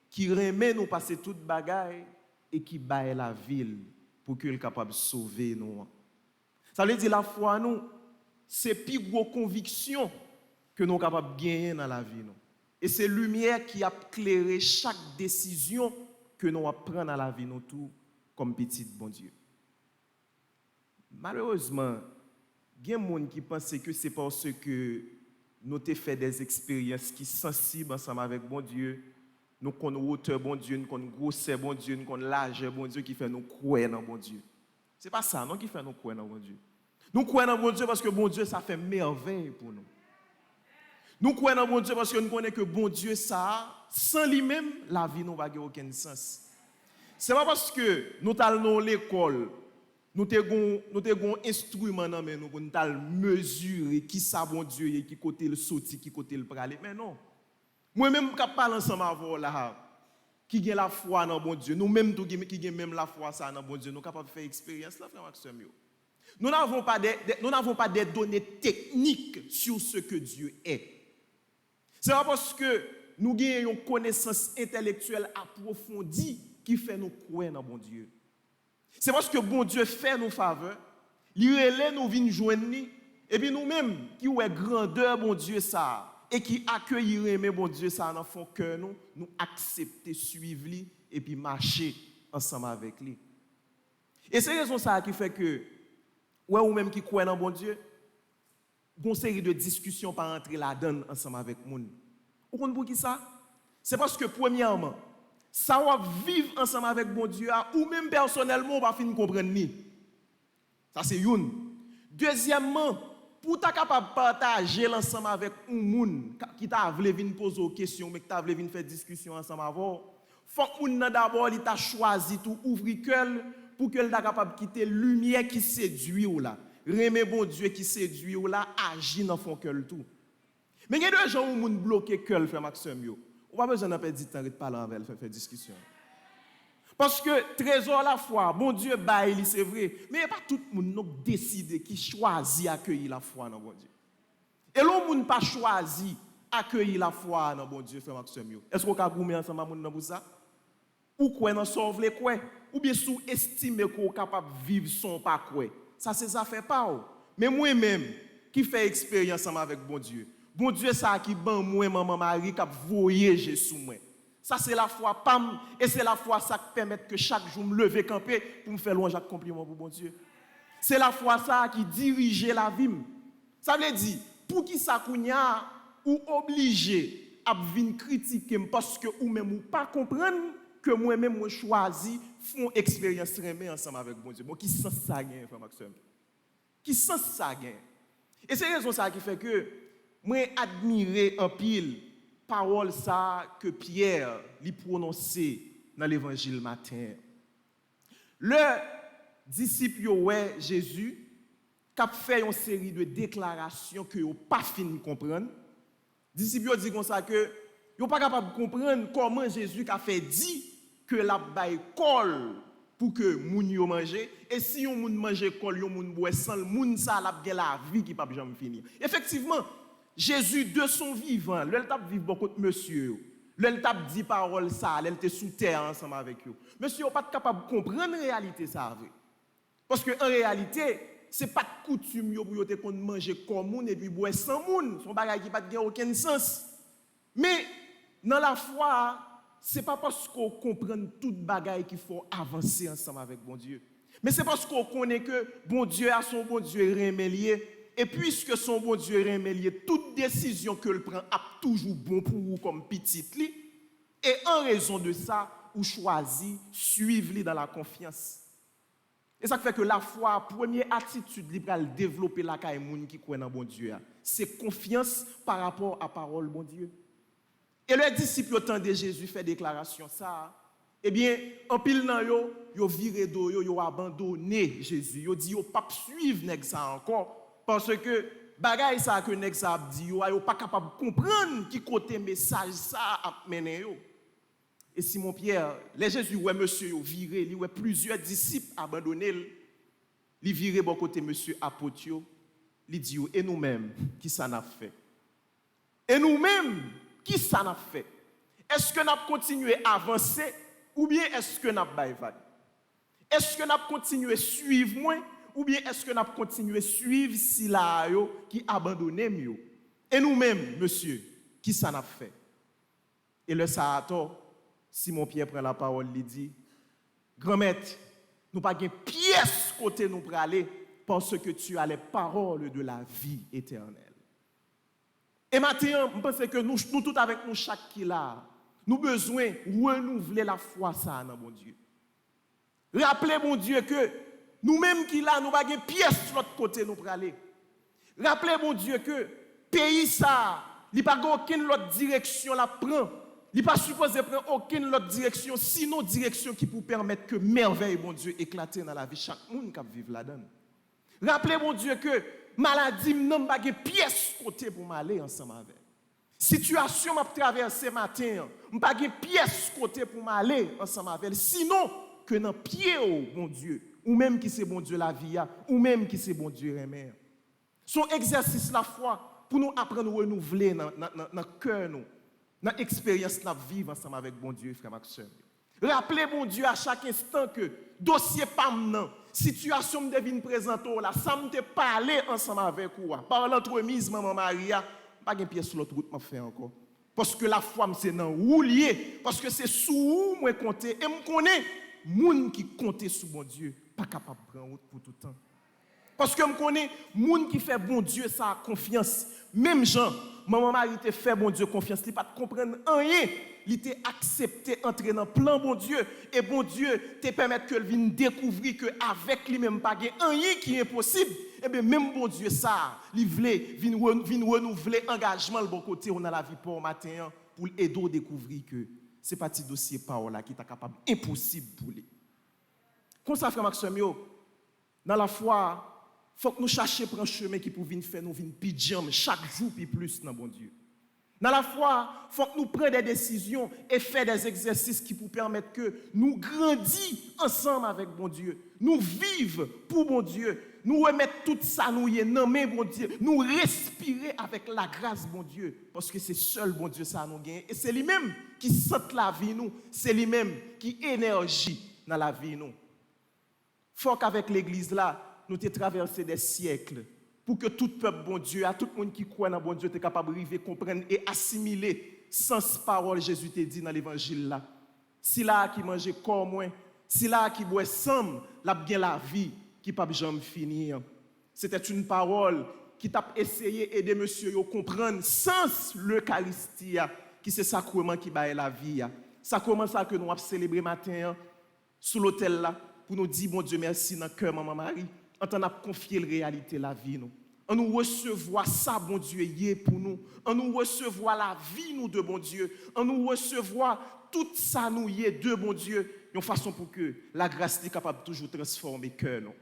qui remet nous passer toute bagaille et qui bail la ville pour qu'il soit capable de sauver nous. Ça veut dire la foi nous c'est plus gros conviction que nous sommes capables de gagner dans la vie. Et c'est lumière qui a éclairé chaque décision que nous prenons dans la vie nous tout comme petit bon Dieu. Malheureusement, il y a des gens qui pensent que c'est parce que nous avons fait des expériences qui sont sensibles ensemble avec bon Dieu, nous connaissons hauteur bon Dieu, nous connaissons grosseur bon Dieu, nous connaissons largeur bon Dieu qui fait nous croire dans bon Dieu. Ce n'est pas ça non qui fait nous croire dans bon Dieu. Nous croyons dans bon Dieu parce que bon Dieu ça fait merveille pour nous. Nous croyons dans bon Dieu parce que nous connaissons que bon Dieu, ça, sans lui-même, la vie n'a pas aucun sens. Ce n'est pas parce que nous allons à l'école, nous avons un instrument dans nous pour nous mesurer qui ça bon Dieu et qui côté le sorti, qui côté le praler. Mais non. Moi-même, quand je parle ensemble avec là, qui a la foi dans bon Dieu, nous-mêmes qui avons même la foi ça dans bon Dieu, nous sommes capables de faire expérience là, frère Maxime. Nous n'avons pas des données techniques sur ce que Dieu est. C'est pas parce que nous avons une connaissance intellectuelle approfondie qui fait nous croire dans bon Dieu. C'est parce que bon Dieu fait nos faveurs, il nous vient joindre, et puis nous-mêmes qui avons grandeur bon Dieu ça, et qui accueillent bon Dieu ça dans fond cœur nous accepter, suivre lui, et puis marcher ensemble avec lui. Et c'est raison ça qui fait que, ou même qui croient dans bon Dieu, une série de discussions par entrer là-dedans ensemble avec nous. Vous comprenez pour qui ça? C'est parce que premièrement, ça va vivre ensemble avec bon Dieu, ou même personnellement, on va finir comprendre ni. Ça c'est une. Deuxièmement, pour être capable de partager l'ensemble avec un monde qui t'a voulu venir poser des questions, mais qui t'a voulu venir faire discussion ensemble avec, faut que monde d'abord il t'a choisi tout ouvrir cœur pour que soit capable de quitter la lumière qui séduit ou là. Remet bon Dieu qui séduit ou là, agit dans son cœur tout. Mais il y a des gens qui ont bloqué cœur, frère Maxime. On n'a pas besoin de perdre du temps de parler avec elle, faire discussion. Parce que trésor la foi, bon Dieu baille, c'est vrai. Mais il n'y a pas tout le monde qui décide, qui choisit accueillir la foi dans bon Dieu. Et l'on monde pas choisi accueillir la foi dans bon Dieu, frère Maxime. Est-ce qu'on a goûté ensemble pour ça? Ou quoi dans sauve les quoi? Ou bien sous-estimer qu'on est capable de vivre sans pas quoi? Ça, c'est ça fait pas. Mais moi-même, qui fait expérience avec bon Dieu ça qui ban moi, maman Marie, qui a voyagé sous moi. Ça, c'est la foi pam, et c'est la foi ça qui permet que chaque jour me lever camper pour me faire louange et compliment pour bon Dieu. C'est la foi ça qui dirige la vie. Ça veut dire, pour qui ça kounya ou obligé à venir critiquer parce que ou même ou pas comprendre que moi-même moi choisi font expérience remé ensemble avec bon Dieu. Bon, qui sent ça gain, frère Maxime? Qui sent ça gain? Et c'est raison ça qui fait que moi admirer en pile parole ça que Pierre lui prononçait dans l'évangile matin. Le disciple ouais Jésus qui a fait une série de déclarations que yo pas fini de comprendre. Disciple dit comme ça que yo pas capable de comprendre comment Jésus a fait dit que la baille colle pour que moun yo manger et si yon moun manger colle yon moun boire sans le moun ça la gen la vie qui pas jamais finir. Effectivement, Jésus de son vivant, le t'a vivre beaucoup de monsieur, le t'a dit parole ça, elle était sous terre ensemble avec eux. Monsieur n'est pas capable de comprendre la réalité ça vrai. Parce que en réalité, c'est pas de coutume yo pour yo te kon manger comme moun et puis boire sans moun, son bagage qui pas de aucun sens. Mais dans la foi, c'est pas parce qu'on comprend toute bagaille qu'il faut avancer ensemble avec bon Dieu. Mais c'est parce qu'on connaît que bon Dieu a son bon Dieu remélié. Et puisque son bon Dieu remélié, toute décision que le prend a toujours bon pour vous comme petite li. Et en raison de ça, vous choisissez suivre lui dans la confiance. Et ça fait que la foi, première attitude libérale développer la caille moun qui croit dans bon Dieu, c'est confiance par rapport à parole bon Dieu. Et les disciples entendent Jésus faire déclaration ça. Eh bien, en pile nan yo viré do yo abandonné Jésus. Yo dit yo pas suivre nèg ça encore parce que bagay ça que nèg ça dit yo pas capable de comprendre qui côté message ça a mené yo. Et Simon Pierre, les Jésus ouais monsieur yo viré, li ouais plusieurs disciples abandonné, li viré bon côté monsieur apôtre yo, li dit yo et nous-mêmes qui ça n'a fait. Et nous-mêmes qui ça n'a fait? Est-ce que nous avons continué à avancer ou bien est-ce que nous avons baïvad? Est-ce que nous avons continué à suivre moi ou bien est-ce que nous avons continué à suivre si là qui abandonné mieux? Et nous-mêmes, monsieur, qui ça n'a fait? Et le Saato, Simon Pierre prend la parole, il dit, grand-maître, nous pas de pièce côté nous pour aller parce que tu as les paroles de la vie éternelle. Et maintenant, je pense que nous tous avec nous, chaque qui là, nous avons besoin de renouveler la foi ça dans mon Dieu. Rappelez, mon Dieu, que nous-mêmes qui là, nous n'avons pas de pièce de l'autre côté nous pour aller. Rappelez, mon Dieu, que pays ça, il n'y a pas aucune autre direction la prend. Il n'est pas supposé prendre aucune autre direction, sinon direction qui peut permettre que merveille, bon Dieu, éclate dans la vie de chaque monde qui vit là-dedans. Rappelez, mon Dieu, que maladie n'a pas de pièce côté pour m'aller ensemble avec. Situation m'a traversé matin, n'a pas de pièce côté pour m'aller ensemble avec. Sinon, que dans pied, mon Dieu, ou même qui c'est bon Dieu la vie, ou même qui c'est bon Dieu remède. Son exercice la foi pour nous apprendre à renouveler dans le cœur, dans l'expérience de vivre ensemble avec bon Dieu, frère Maxime. Rappelez, bon Dieu, à chaque instant que dossier pas maintenant, situation me devine présente là, ça me te parler ensemble avec vous. Par l'entremise, maman Maria, pas de pièce sur l'autre route m'a fait encore. Parce que la foi, c'est dans où lié, parce que c'est sous où moi compter. Et me connais, moun qui compte sur bon Dieu, pas capable de prendre route pour tout le temps. Parce que je connais moun qui fait bon Dieu ça a confiance. Même Jean, maman Marie te fait bon Dieu confiance, il pas comprendre rien, il t'a accepté entrer dans le plan bon Dieu et bon Dieu te permettre que vienne découvrir que avec lui même pas rien qui est impossible. Et bien même bon Dieu ça, il voulait vinn renouveler engagement le bon côté on a la vie pour matin pour aider à découvrir que c'est parti dossier parole là qui est capable impossible pour lui. Comme ça frère Maxime dans la foi faut que nous cherchions pour un chemin qui peut venir faire nous venir pidjam chaque jour puis plus dans bon Dieu. Dans la foi, faut que nous prenions des décisions et faire des exercices qui pour permettre que nous grandissions ensemble avec bon Dieu. Nous vivons pour bon Dieu. Nous remettre tout ça nous y nommer bon Dieu. Nous respirer avec la grâce bon Dieu parce que c'est seul bon Dieu ça nous gagne et c'est lui-même qui sent la vie nous, c'est lui-même qui énergie dans la vie nous. Faut qu'avec l'église là nous avons traversé des siècles pour que tout peuple, bon Dieu, à tout le monde qui croit dans bon Dieu, soit capable de arriver, comprendre et assimiler sens parole Jésus t'a dit dans l'évangile là. Si là qui mange corps moins, si là qui boit sang, la bien la vie qui pas jamais finir. C'était une parole qui t'a essayé aider monsieur à comprendre sens l'Eucharistie qui c'est sacrement qui baille la vie. Sacrement ça que nous avons célébré matin sous l'autel là pour nous dire bon Dieu merci dans cœur maman Marie. En train de confier la réalité la vie nous. En nous recevoir ça bon Dieu y est pour nous. En nous recevoir la vie nous de bon Dieu. En nous recevoir tout ça nous y est de bon Dieu. Une façon pour que la grâce est capable de toujours transformer cœur nous.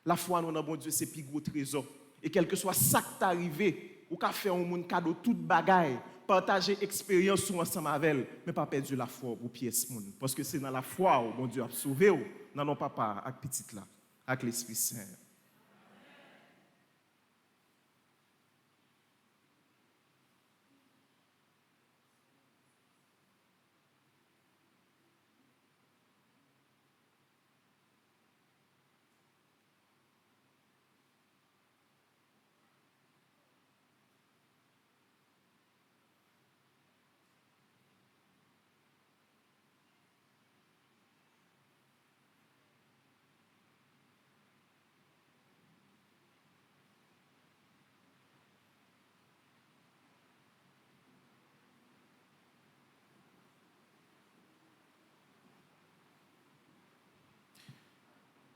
La foi nous dans bon Dieu c'est plus gros trésor. Et quel que soit ça qui t'est arrivé, ou qu'a fait un monde cadeau toute bagaille, partager expérience ensemble avec elle, mais pas perdre la foi pour pièce monde parce que c'est dans la foi où bon Dieu a sauvé ou dans nos papa avec petite là, avec l'Esprit Saint.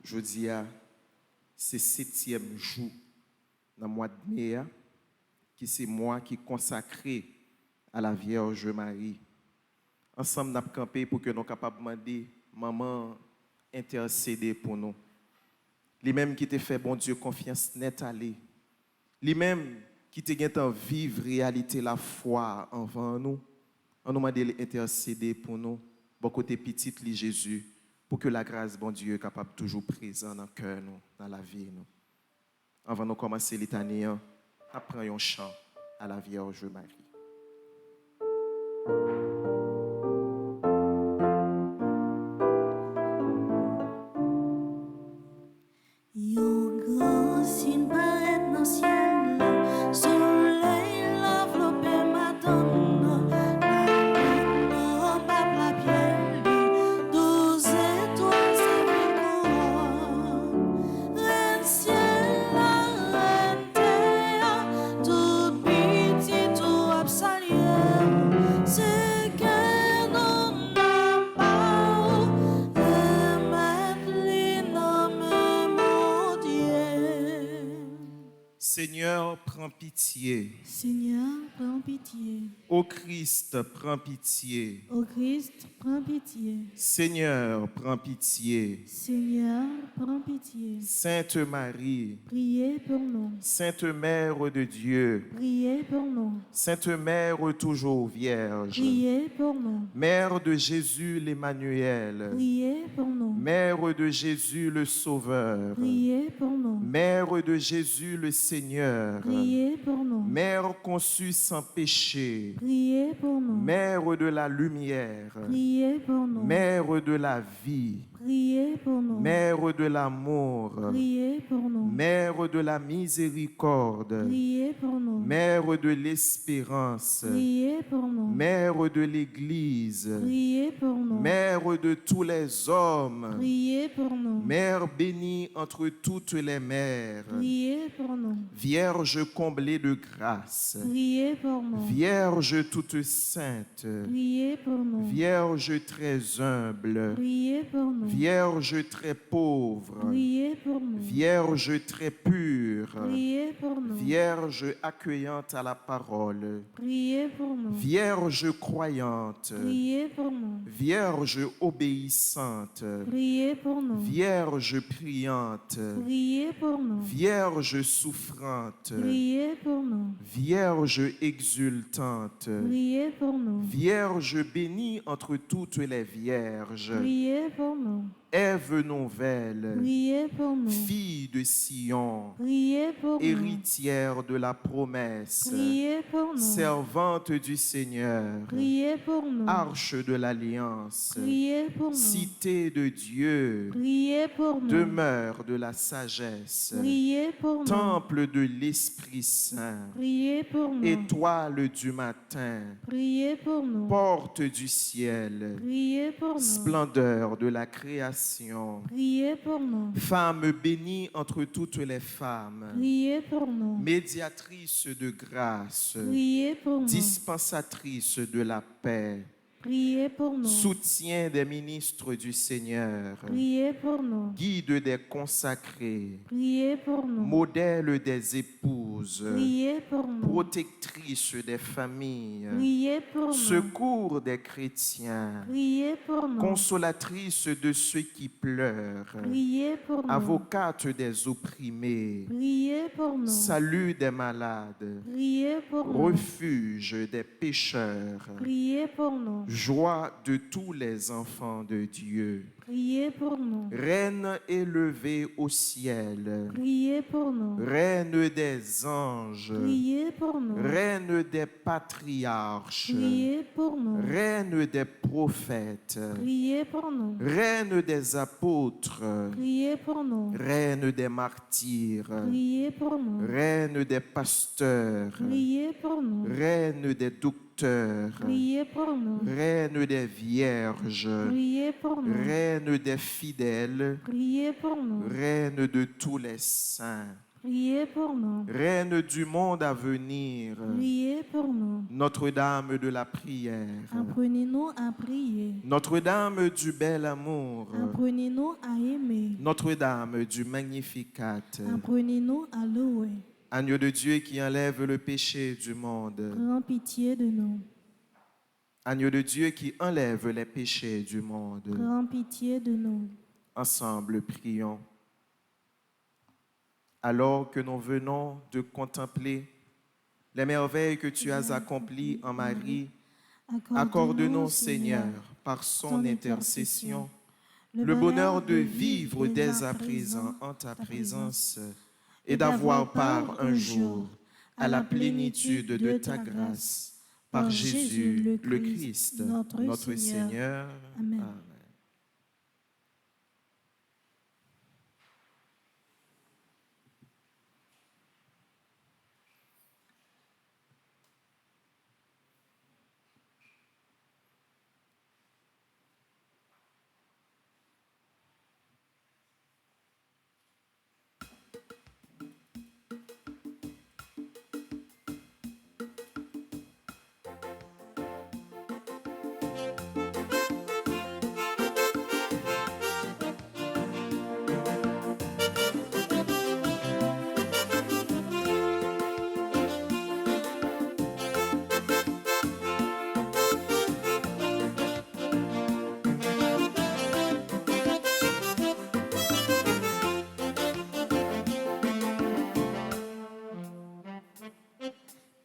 Je dis c'est 7e jour dans le mois de mai, qui c'est moi qui consacré à la Vierge Marie. Ensemble, nous avons campé pour que nous soyons capables de demander maman intercéder pour nous. Lui-même qui t'a fait bon Dieu confiance net aller. Lui-même qui t'a gagné en vivre réalité la foi envers nous. On nous demande d'intercéder pour nous. Bon côté petit li Jésus. Pour que la grâce, bon Dieu, est capable toujours présent dans le cœur, dans la vie. Nous. Avant de commencer l'étanie, apprenons un chant à la Vierge Marie. Yon grand signe paraît dans le ciel, soleil l'enveloppe m'attend, la lune pape la pierre, 12 étoiles s'écoutent, reine ciel, la reine terre, tout petit, tout absalier, c'est Seigneur, prends pitié. Seigneur, prends pitié. Ô Christ, prends pitié. Ô Christ, prends pitié. Seigneur, prends pitié. Seigneur, prends pitié. Sainte Marie, Priez pour nous. Sainte Mère de Dieu, Priez pour nous. Sainte Mère toujours vierge, Priez pour nous. Mère de Jésus l'Emmanuel, Priez pour nous. Mère de Jésus le Sauveur, Priez pour nous. Mère de Jésus le Seigneur, Priez pour nous. Mère conçue sans péché, Priez pour nous. Mère de la lumière, Priez pour nous. Mère de la vie, Priez pour nous. Mère de l'amour, Priez pour nous. Mère de la miséricorde, Priez pour nous. Mère de l'espérance, Priez pour nous. Mère de l'Église, Priez pour nous. Mère de tous les hommes, Priez pour nous. Mère bénie entre toutes les mères, Priez pour nous. Vierge comblée de grâce, Priez pour nous. Vierge toute sainte, Priez pour nous. Vierge très humble, Priez pour nous. Vierge très pauvre, Priez pour nous. Vierge très pure, Priez pour nous. Vierge accueillante à la parole, Priez pour nous. Vierge croyante, Priez pour nous. Vierge obéissante, Priez pour nous. Vierge priante, Priez pour nous. Vierge souffrante, Priez pour nous. Vierge exultante, Priez pour nous. Vierge bénie entre toutes les vierges, Priez pour nous. Ève nouvelle, Priez pour nous. fille de Sion, Priez pour nous. héritière de la promesse, Priez pour nous. servante du Seigneur, Priez pour nous. arche de l'alliance, Priez pour nous. cité de Dieu, Priez pour nous. demeure de la sagesse, Priez pour nous. temple de l'Esprit Saint, Priez pour nous. étoile du matin, Priez pour nous. porte du ciel, Priez pour nous. splendeur de la création, Priez pour nous. femme bénie entre toutes les femmes, Priez pour nous. médiatrice de grâce, Priez pour nous. dispensatrice de la paix, Priez pour nous. soutien des ministres du Seigneur, Priez pour nous. guide des consacrés, Priez pour nous. modèle des épouses, Priez pour nous. protectrice des familles, Priez pour nous. secours des chrétiens, Priez pour nous. consolatrice de ceux qui pleurent, Priez pour nous. avocate des opprimés, Priez pour nous. salut des malades, Priez pour nous. refuge des pécheurs, Priez pour nous. joie de tous les enfants de Dieu, Priez pour nous. reine élevée au ciel, Priez pour nous. reine des anges, Priez pour nous. reine des patriarches, Priez pour nous. reine des prophètes, Priez pour nous. reine des apôtres, Priez pour nous. reine des martyrs, Priez pour nous. reine des pasteurs, Priez pour nous. reine des docteurs, Priez pour nous. reine des vierges, Priez pour nous. reine des fidèles, Priez pour nous. reine de tous les saints, Priez pour nous. reine du monde à venir, Priez pour nous. Notre-Dame de la prière, Apprenez-nous à prier. Notre-Dame du bel amour, Apprenez-nous à aimer. Notre-Dame du Magnificat, Apprenez-nous à louer. agneau de Dieu qui enlève le péché du monde, Prends pitié de nous. agneau de Dieu qui enlève les péchés du monde. Prends pitié de nous. Ensemble, prions. Alors que nous venons de contempler les merveilles que tu as accomplies en Marie, accorde-nous, Seigneur, par son intercession, le bonheur de vivre dès à présent en ta présence et d'avoir part un jour à la plénitude de ta grâce par Jésus le Christ, notre Seigneur. Amen. Amen.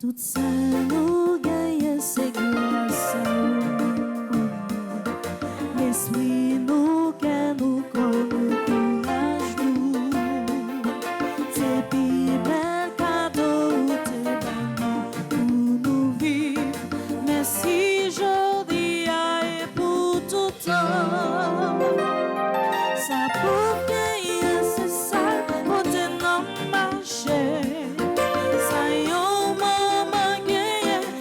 Tout ça nous gagne, c'est grâce à vous. L'esprit nous gagne, nous comme courage nous. C'est plus bel cadeau, t'es banni pour nous vivre. Merci, jodi et pour tout temps. Ça pour gagner, c'est ça, côté non marché. Ça y est, maman gagne,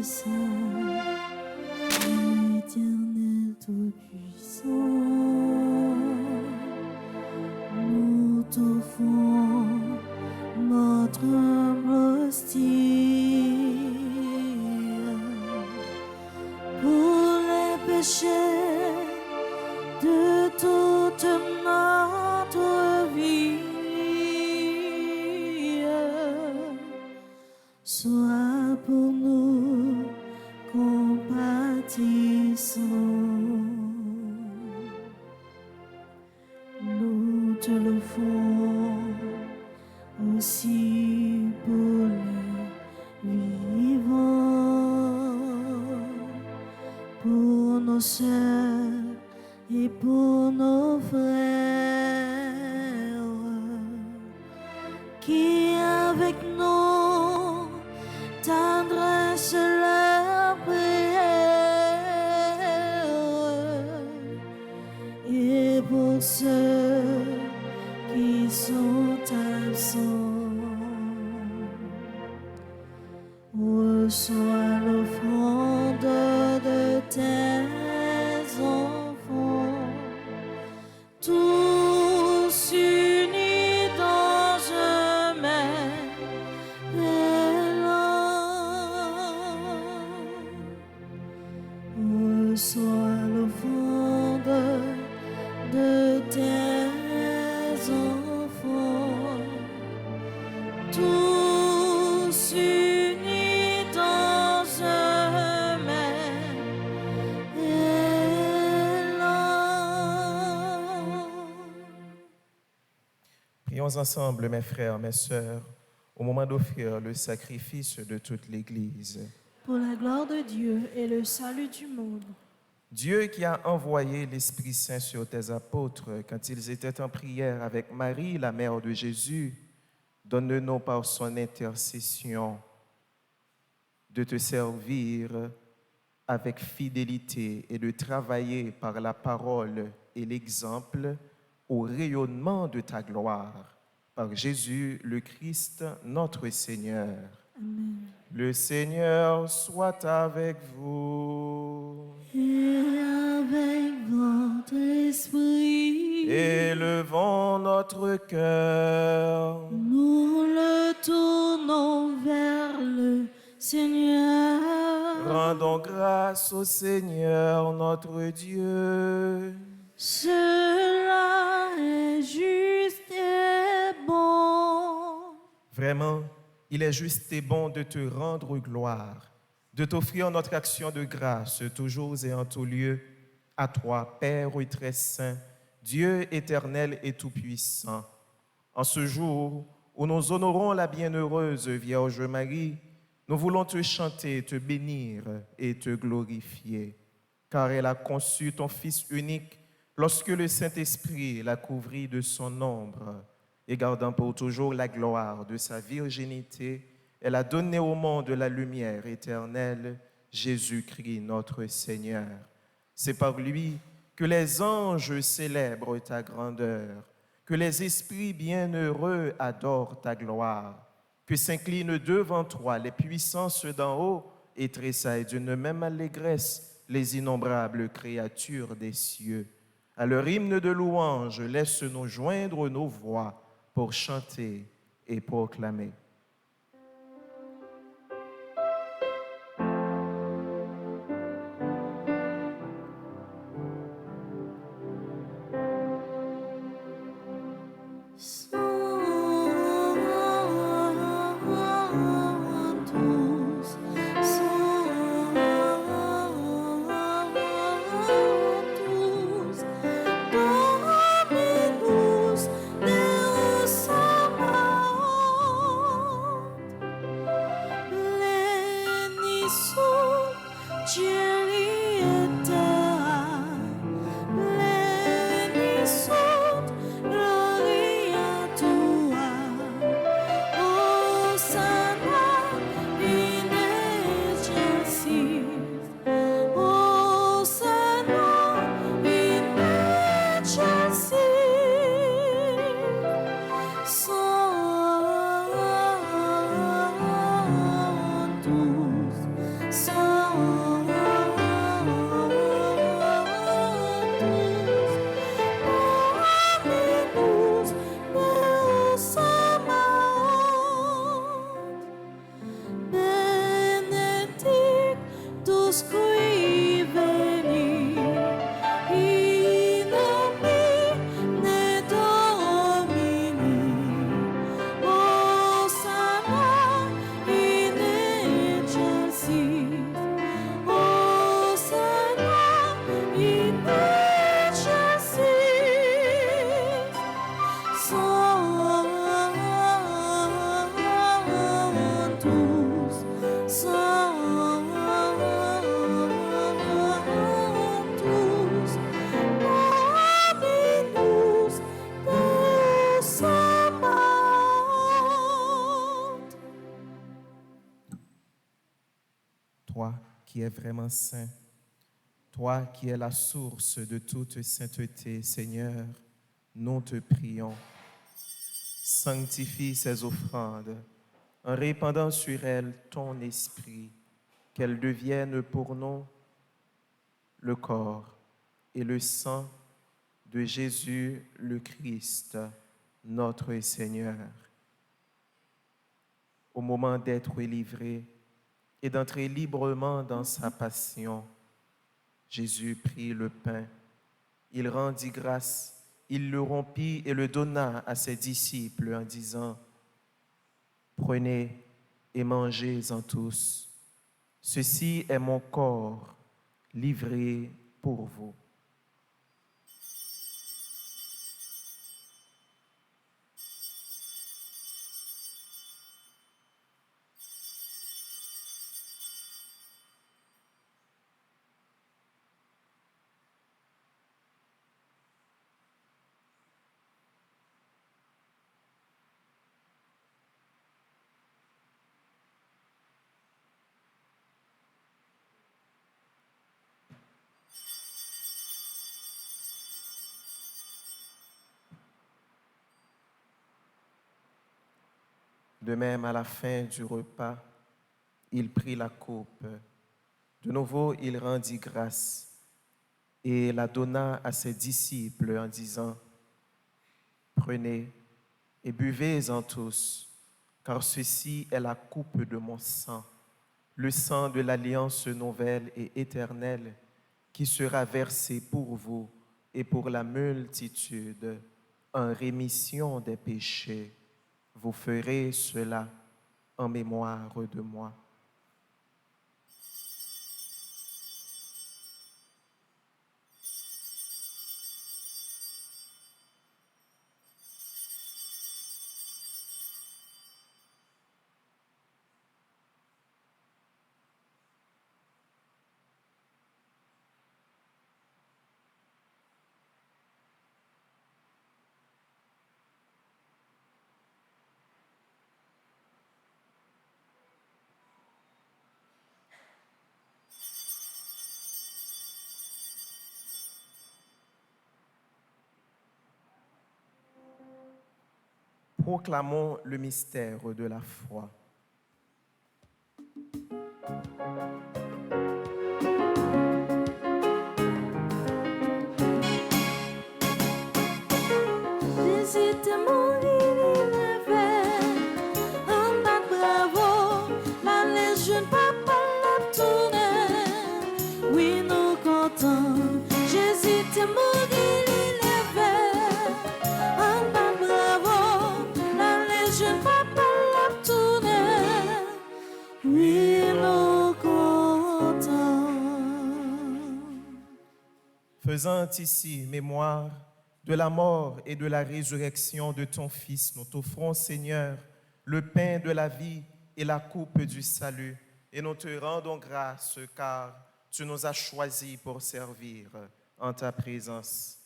Saint, Éternel Tout-Puissant, nous t'offrons notre humble hostie pour les péchés de toute notre vie. Sois pour nous compatissant. Nous te l'offrons aussi pour les vivants, pour nos sœurs et pour nos frères qui avec nous t'adressent leurs prières, et pour ceux qui sont absents, reçois l'offrande de tes enfants, tous unis dans un même élan. Reçois l'offrande de tes enfants, tous unis dans un même élan. Prions ensemble, mes frères, mes sœurs, au moment d'offrir le sacrifice de toute l'Église. Pour la gloire de Dieu et le salut du monde. Dieu qui a envoyé l'Esprit Saint sur tes apôtres quand ils étaient en prière avec Marie, la mère de Jésus, donne-nous par son intercession de te servir avec fidélité et de travailler par la parole et l'exemple au rayonnement de ta gloire. Par Jésus le Christ, notre Seigneur. Amen. Le Seigneur soit avec vous. Et avec votre esprit, Élevons notre cœur. nous le tournons vers le Seigneur. Rendons grâce au Seigneur notre Dieu. Cela est juste et bon. Vraiment, il est juste et bon de te rendre gloire, de t'offrir notre action de grâce toujours et en tout lieu, à toi, Père très saint, Dieu éternel et tout-puissant. En ce jour où nous honorons la bienheureuse Vierge Marie, nous voulons te chanter, te bénir et te glorifier, car elle a conçu ton Fils unique lorsque le Saint-Esprit l'a couvrit de son ombre, et gardant pour toujours la gloire de sa virginité, elle a donné au monde la lumière éternelle, Jésus-Christ notre Seigneur. C'est par lui que les anges célèbrent ta grandeur, que les esprits bienheureux adorent ta gloire, que s'inclinent devant toi les puissances d'en haut et tressaillent d'une même allégresse les innombrables créatures des cieux. À leur hymne de louange, laisse-nous joindre nos voix pour chanter et proclamer. Dominus Deus Sabaoth. toi qui es vraiment saint, toi qui es la source de toute sainteté, Seigneur, nous te prions. Sanctifie ces offrandes en répandant sur elles ton esprit, qu'elles deviennent pour nous le corps et le sang de Jésus le Christ, notre Seigneur. Au moment d'être livré et d'entrer librement dans sa passion, Jésus prit le pain, il rendit grâce, il le rompit et le donna à ses disciples en disant, « Prenez et mangez-en tous. Ceci est mon corps livré pour vous. » De même, à la fin du repas, il prit la coupe. De nouveau, il rendit grâce et la donna à ses disciples en disant, « Prenez et buvez-en tous, car ceci est la coupe de mon sang, le sang de l'alliance nouvelle et éternelle qui sera versé pour vous et pour la multitude en rémission des péchés. Vous ferez cela en mémoire de moi. » Proclamons le mystère de la foi. Jésus te mourir, il rêvait. En bas, bravo, la légende papa la tournée. Oui, nous comptons. Jésus te mourir, il rêvait. En bas, bravo, la légende papa la tournée. Oui, nous comptons. Faisant ici mémoire de la mort et de la résurrection de ton Fils, nous t'offrons, Seigneur, le pain de la vie et la coupe du salut. Et nous te rendons grâce car tu nous as choisis pour servir en ta présence.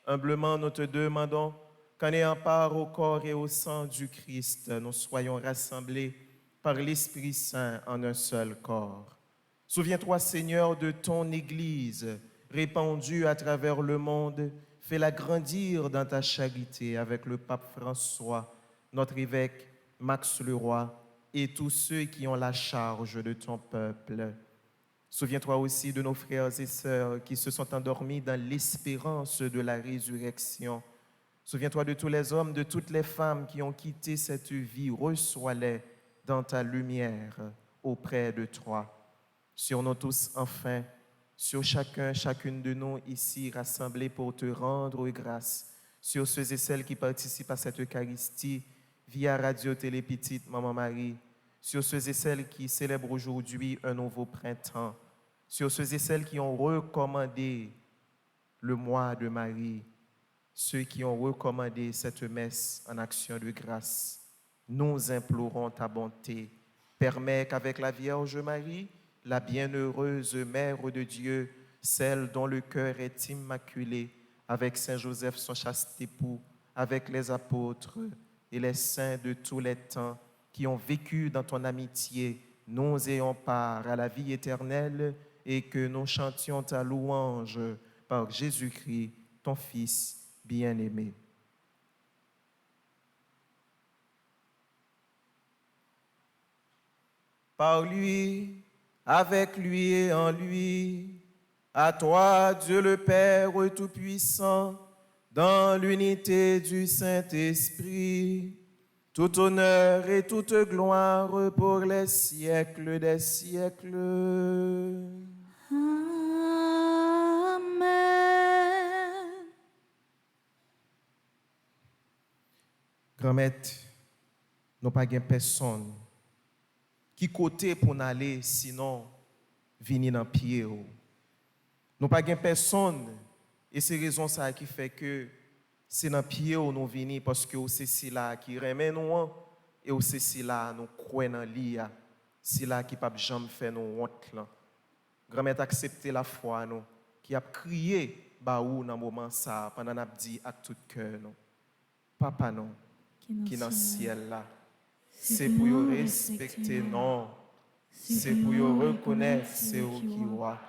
Humblement, nous te demandons qu'en ayant part au corps et au sang du Christ, nous soyons rassemblés par l'Esprit Saint en un seul corps. Souviens-toi, Seigneur, de ton Église répandue à travers le monde. Fais-la grandir dans ta charité avec le pape François, notre évêque Max Leroy et tous ceux qui ont la charge de ton peuple. Souviens-toi aussi de nos frères et sœurs qui se sont endormis dans l'espérance de la résurrection. Souviens-toi de tous les hommes, de toutes les femmes qui ont quitté cette vie. Reçois-les dans ta lumière auprès de toi. Sur nous tous, enfin, sur chacun, chacune de nous ici rassemblés pour te rendre grâce, sur ceux et celles qui participent à cette Eucharistie via Radio Télé Petite Maman Marie, sur ceux et celles qui célèbrent aujourd'hui un nouveau printemps, sur ceux et celles qui ont recommandé le mois de Marie, ceux qui ont recommandé cette messe en action de grâce. Nous implorons ta bonté. Permets qu'avec la Vierge Marie, la bienheureuse Mère de Dieu, celle dont le cœur est immaculé, avec Saint Joseph, son chaste époux, avec les apôtres et les saints de tous les temps qui ont vécu dans ton amitié nous ayons part à la vie éternelle et que nous chantions ta louange par Jésus-Christ, ton Fils bien-aimé. Par lui, avec lui et en lui, à toi, Dieu le Père Tout-Puissant, dans l'unité du Saint-Esprit, tout honneur et toute gloire pour les siècles des siècles. Amen. Grand-mère, nous pas de personne qui côté pour nous aller, sinon venir dans pied. Nous pas de personne, et c'est raison ça qui fait que c'est dans pied où nous venons parce que c'est là qui remet nous et c'est là nous croyons dans l'IA, c'est là qui pas jamais fait nous honte là. Grand-mère accepter la foi nous qui a crié baou dans moment ça pendant n'a dit avec tout cœur nous. Papa non qui dans le ciel là. C'est pour vous respecter non. C'est pour vous reconnaître c'est vous qui roi.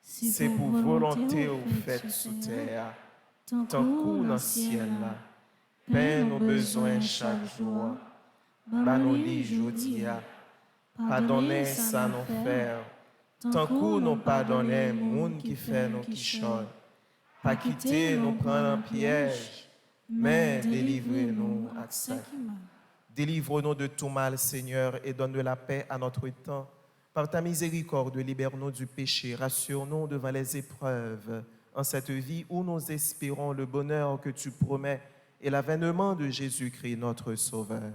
C'est pour volonté ou faite sous terre. Tant qu'on dans le ciel là. Paix nos besoins chaque jour. Banoli jodia. Pardonnez ça nous faire. Tant qu'on nous pardonnez monde qui fait nos qui chante. Pas quitter nous prendre en piège. Mais délivrez-nous à ça. Délivre-nous de tout mal, Seigneur, et donne de la paix à notre temps. Par ta miséricorde, libère-nous du péché, rassure-nous devant les épreuves, en cette vie où nous espérons le bonheur que tu promets et l'avènement de Jésus-Christ, notre Sauveur.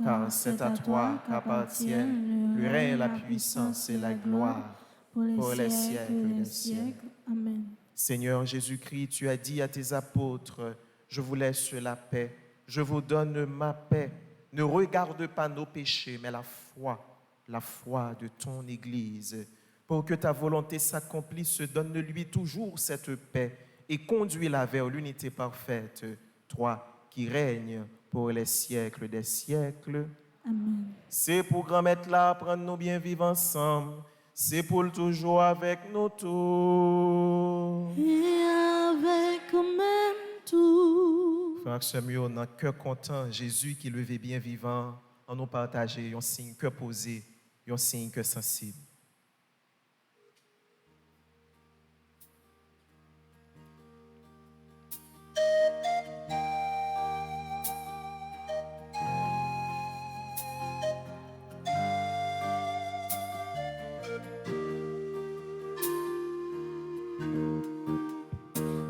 Car c'est à toi qu'appartiennent le règne, la puissance et la gloire pour les siècles des siècles. Amen. Seigneur Jésus-Christ, tu as dit à tes apôtres, je vous laisse la paix, je vous donne ma paix. Ne regarde pas nos péchés, mais la foi de ton Église. Pour que ta volonté s'accomplisse, donne-lui toujours cette paix et conduis-la vers l'unité parfaite, toi qui règnes pour les siècles des siècles. Amen. C'est pour grand-mère là, prendre nous bien vivre ensemble. C'est pour le toujours avec nous tous. Et avec même tout. Frère Samuel, dans cœur content, Jésus qui levé bien vivant, en nous partager un signe cœur posé, un signe cœur sensible.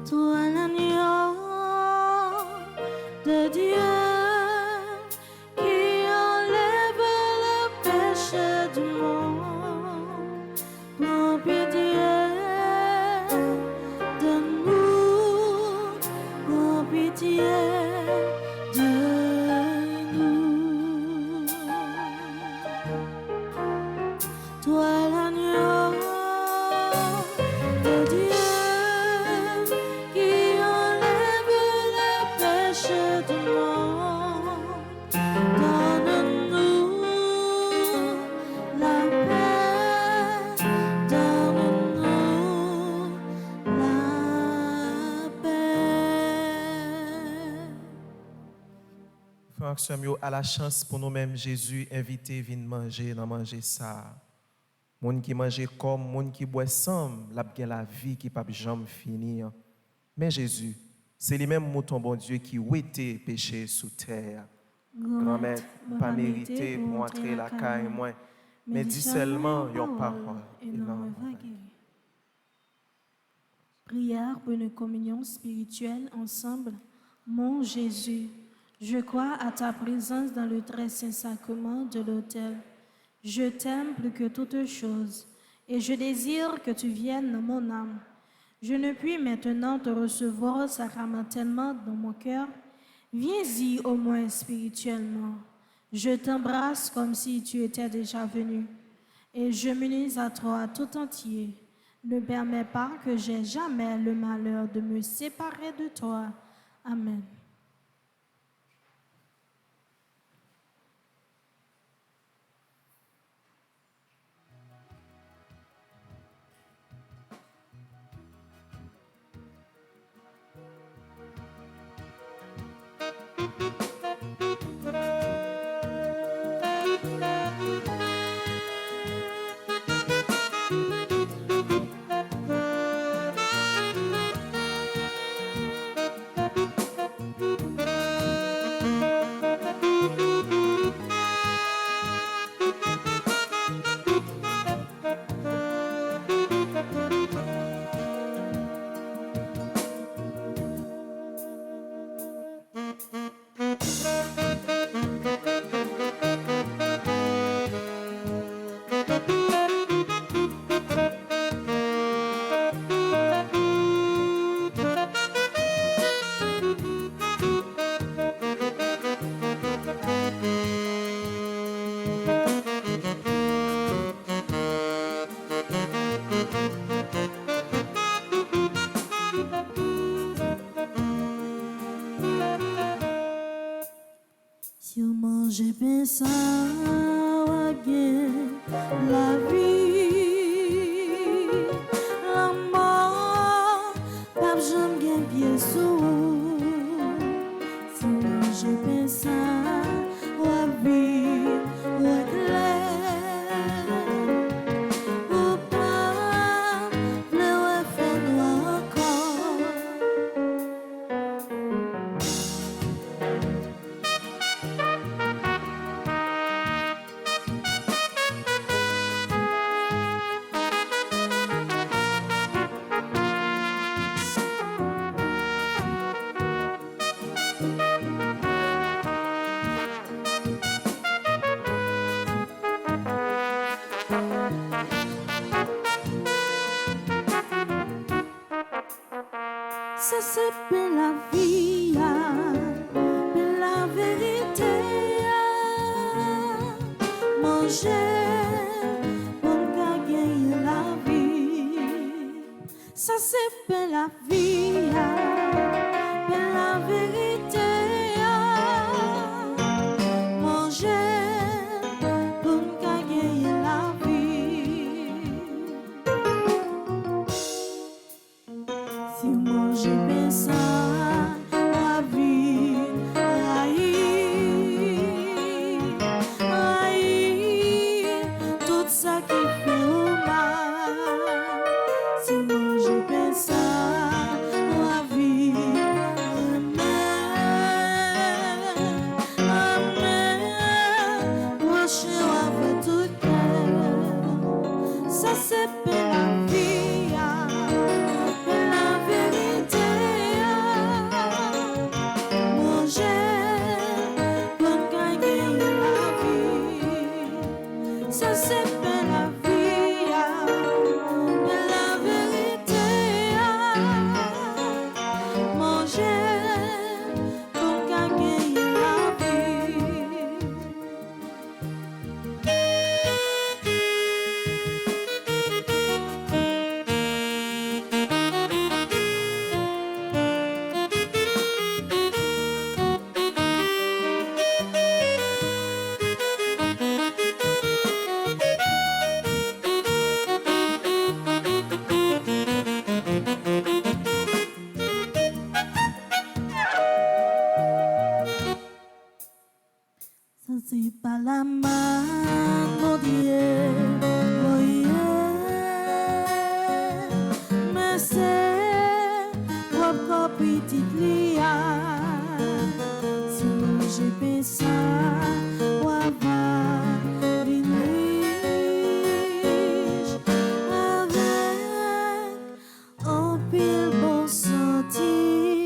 Toi l'agneau de Dieu qui enlève le péché du monde, prends pitié de nous, prends pitié de nous. Toi l'agneau de Dieu qui enlève le péché du monde, donne-nous la paix, donne-nous la paix. Frère Samuel, à la chance pour nous-mêmes, Jésus invité, viens manger, dans manger ça. Moun qui mange comme, moun qui boit ensemble, la bien la vie qui pas jamais finir. Mais Jésus, c'est lui-même mouton bon Dieu qui ouétait péché sous terre. Grand-mère, pas mérité pour entrer la caille moi, mais dis seulement yon parole et non. Prière pour une communion spirituelle ensemble. Mon Jésus, je crois à ta présence dans le très saint sacrement de l'autel. Je t'aime plus que toute chose et je désire que tu viennes dans mon âme. Je ne puis maintenant te recevoir sacramentellement dans mon cœur. Viens-y au moins spirituellement. Je t'embrasse comme si tu étais déjà venu et je m'unis à toi tout entier. Ne permets pas que j'aie jamais le malheur de me séparer de toi. Amen. j'ai pensé à bien la vie, la mort, pas j'aime bien pied sous. Sinon j'ai pensé à vie, la claire, au pas, le fait noir encore. Ça c'est pour la vie, pour la vérité. Manger pour gagner la vie. Ça c'est pour la vie, pour la vérité. Manger pour gagner la vie. Si manger bien ça, la vie, tout ça qui fait au mal. Si manger bien ça, la vie, amen. Marcher avec tout cœur, ça c'est pour la vie. La vérité, manger pour gagner la vie. Ça c'est pour la vie, la vérité, manger pour gagner la vie. Ça c'est pas la main, mon Dieu, oh yeah. Mais c'est propre petite lia. Sinon j'ai pensé à avoir une riche avec un pile bon sentiment.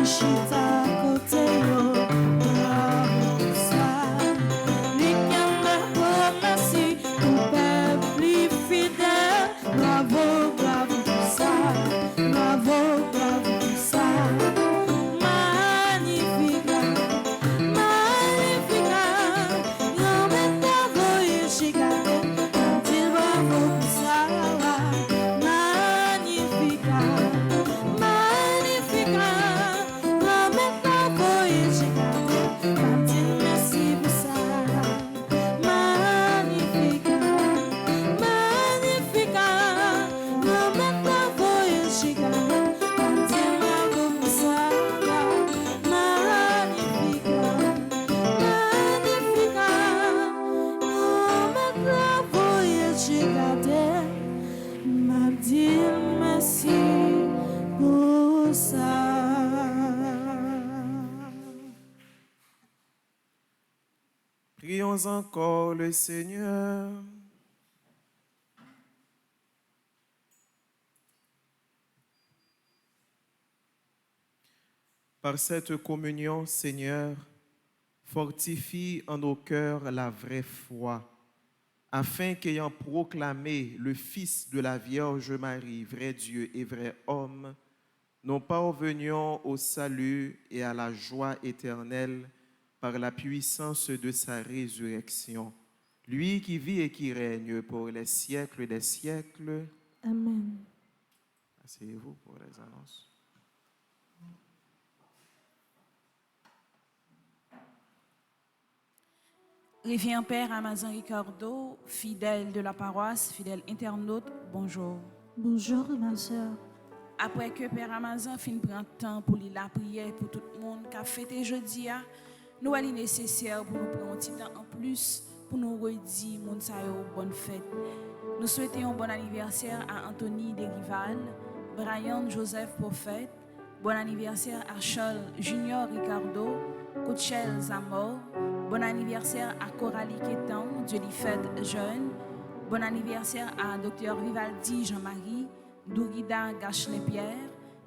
chita côté yo, bravo pour ça. Lui qui aime merci pour peuple fidèle, bravo, bravo pour ça, bravo, bravo pour ça. Magnifica, magnifica, l'homme bravo et chica, dit bravo pour ça. Magnifica, magnifica, l'homme bravo et chica, dit merci pour ça. Magnifica, magnifica, l'homme bravo et chica, dit bravo pour ça. Magnifica, magnifica, l'homme bravo et chica, m'a dit merci pour ça. Prions encore le Seigneur. Par cette communion, Seigneur, fortifie en nos cœurs la vraie foi, afin qu'ayant proclamé le Fils de la Vierge Marie, vrai Dieu et vrai homme, nous parvenions au salut et à la joie éternelle par la puissance de sa résurrection. Lui qui vit et qui règne pour les siècles des siècles. Amen. Asseyez-vous pour les annonces. Révérend Père Amazon Ricardo, fidèle de la paroisse, fidèle internaute, bonjour. Bonjour ma soeur. Après que Père Amazon fin prend temps pour lire la prière pour tout le monde qui a fêté jeudi, nous allons nécessaire pour nous prendre un petit temps en plus pour nous redire mon bonne fête. Nous souhaitons un bon anniversaire à Anthony Derival, Brian Joseph Prophète, bon anniversaire à Charles Junior Ricardo, Coachel Zamor, bon anniversaire à Coralie Quétan, Dieu lui fête jeune, bon anniversaire à Dr Vivaldi Jean-Marie, Dourida Gachelin-Pierre,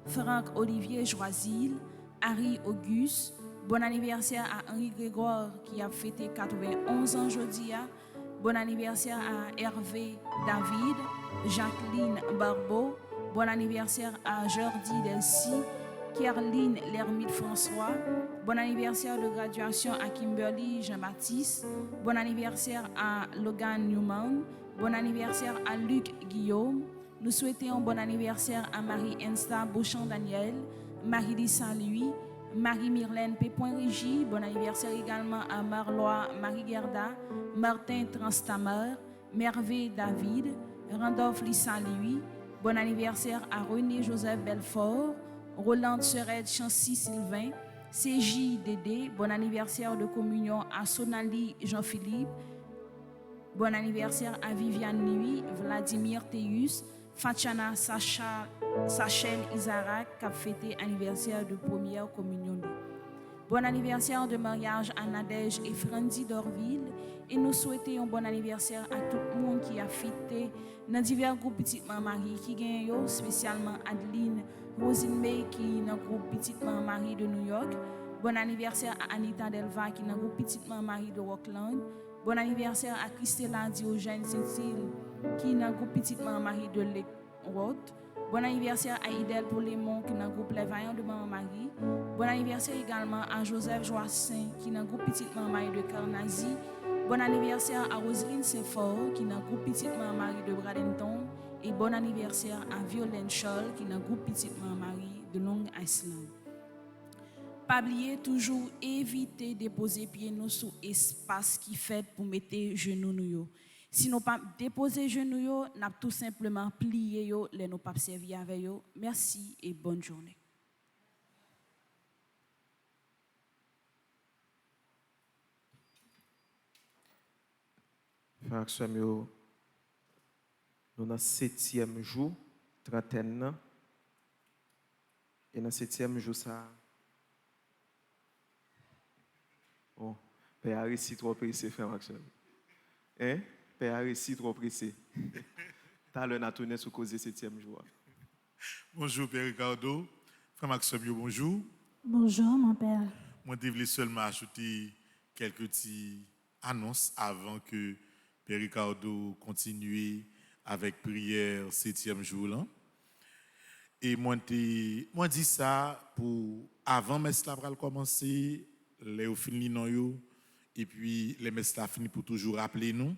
Franck Olivier Joisil, Harry Auguste, bon anniversaire à Henri Grégoire qui a fêté 91 ans aujourd'hui. Bon anniversaire à Hervé David, Jacqueline Barbeau, bon anniversaire à Jordi Delcy, Kerline Lermite François, bon anniversaire de graduation à Kimberly Jean-Baptiste, bon anniversaire à Logan Newman, bon anniversaire à Luc Guillaume. Nous souhaitons un bon anniversaire à Marie-Ensta Beauchamp-Daniel, Marie-Lise Saint-Louis, Marie-Myrlène Pépoin-Régie, bon anniversaire également à Marlois Marie-Gerda, Martin Transtamer, Merveille David, Randolph Lissa-Louis, bon anniversaire à René Joseph Belfort, Roland Sered Chancy Sylvain, CJ Dédé, bon anniversaire de communion à Sonali Jean-Philippe, bon anniversaire à Viviane Nuit, Vladimir Théus, Fatiana Sachel Isarak qui a fêté anniversaire de première communion. Bon anniversaire de mariage à Nadège et Frandy Dorville. Et nous souhaitons un bon anniversaire à tout le monde qui a fêté dans divers groupes Petite Marie qui gagnent, spécialement Adeline Rosine May qui est dans le groupe Petite Marie de New York. Bon anniversaire à Anita Delva qui est dans le groupe Petite Marie de Rockland. Bon anniversaire à Christella Diogène Cécile qui est dans le groupe Petite Marie de Lake Roth. Bon anniversaire à Idel Polémon qui est dans le groupe Les Vaillants de Maman Marie. Bon anniversaire également à Joseph Joassin qui est dans le groupe Petite Marie de Carnazy. Bon anniversaire à Roselyne Saint-Fort qui est dans le groupe Petite Marie de Bradenton. Et bon anniversaire à Violaine Scholl qui est dans le groupe Petite Marie de Long Island. Pas oublier toujours éviter de poser pieds nous sur espace qui fait pour mettre genoux nous. Si nous pas déposer genoux yo, n'a tout simplement plié yo, les nous pas servir avec yo. Merci et bonne journée. Frère Samuel, nous dans le 7e jour, trentaine, et dans le 7e jour, ça. Bon, Père Arissi trop pressé, frère Maxwell. Hein? Père Arissi trop pressé. T'as le tourné sur cause 7e jour. Bonjour Père Ricardo, frère Maxime, bonjour. Bonjour, mon Père. Moi, je voulais seulement ajouter quelques petites annonces avant que Père Ricardo continue avec prière 7e jour. Là. Et moi, dis ça pour avant messe la pral commencer, les au fini non yo, et puis les messes la fini pour toujours rappeler nous.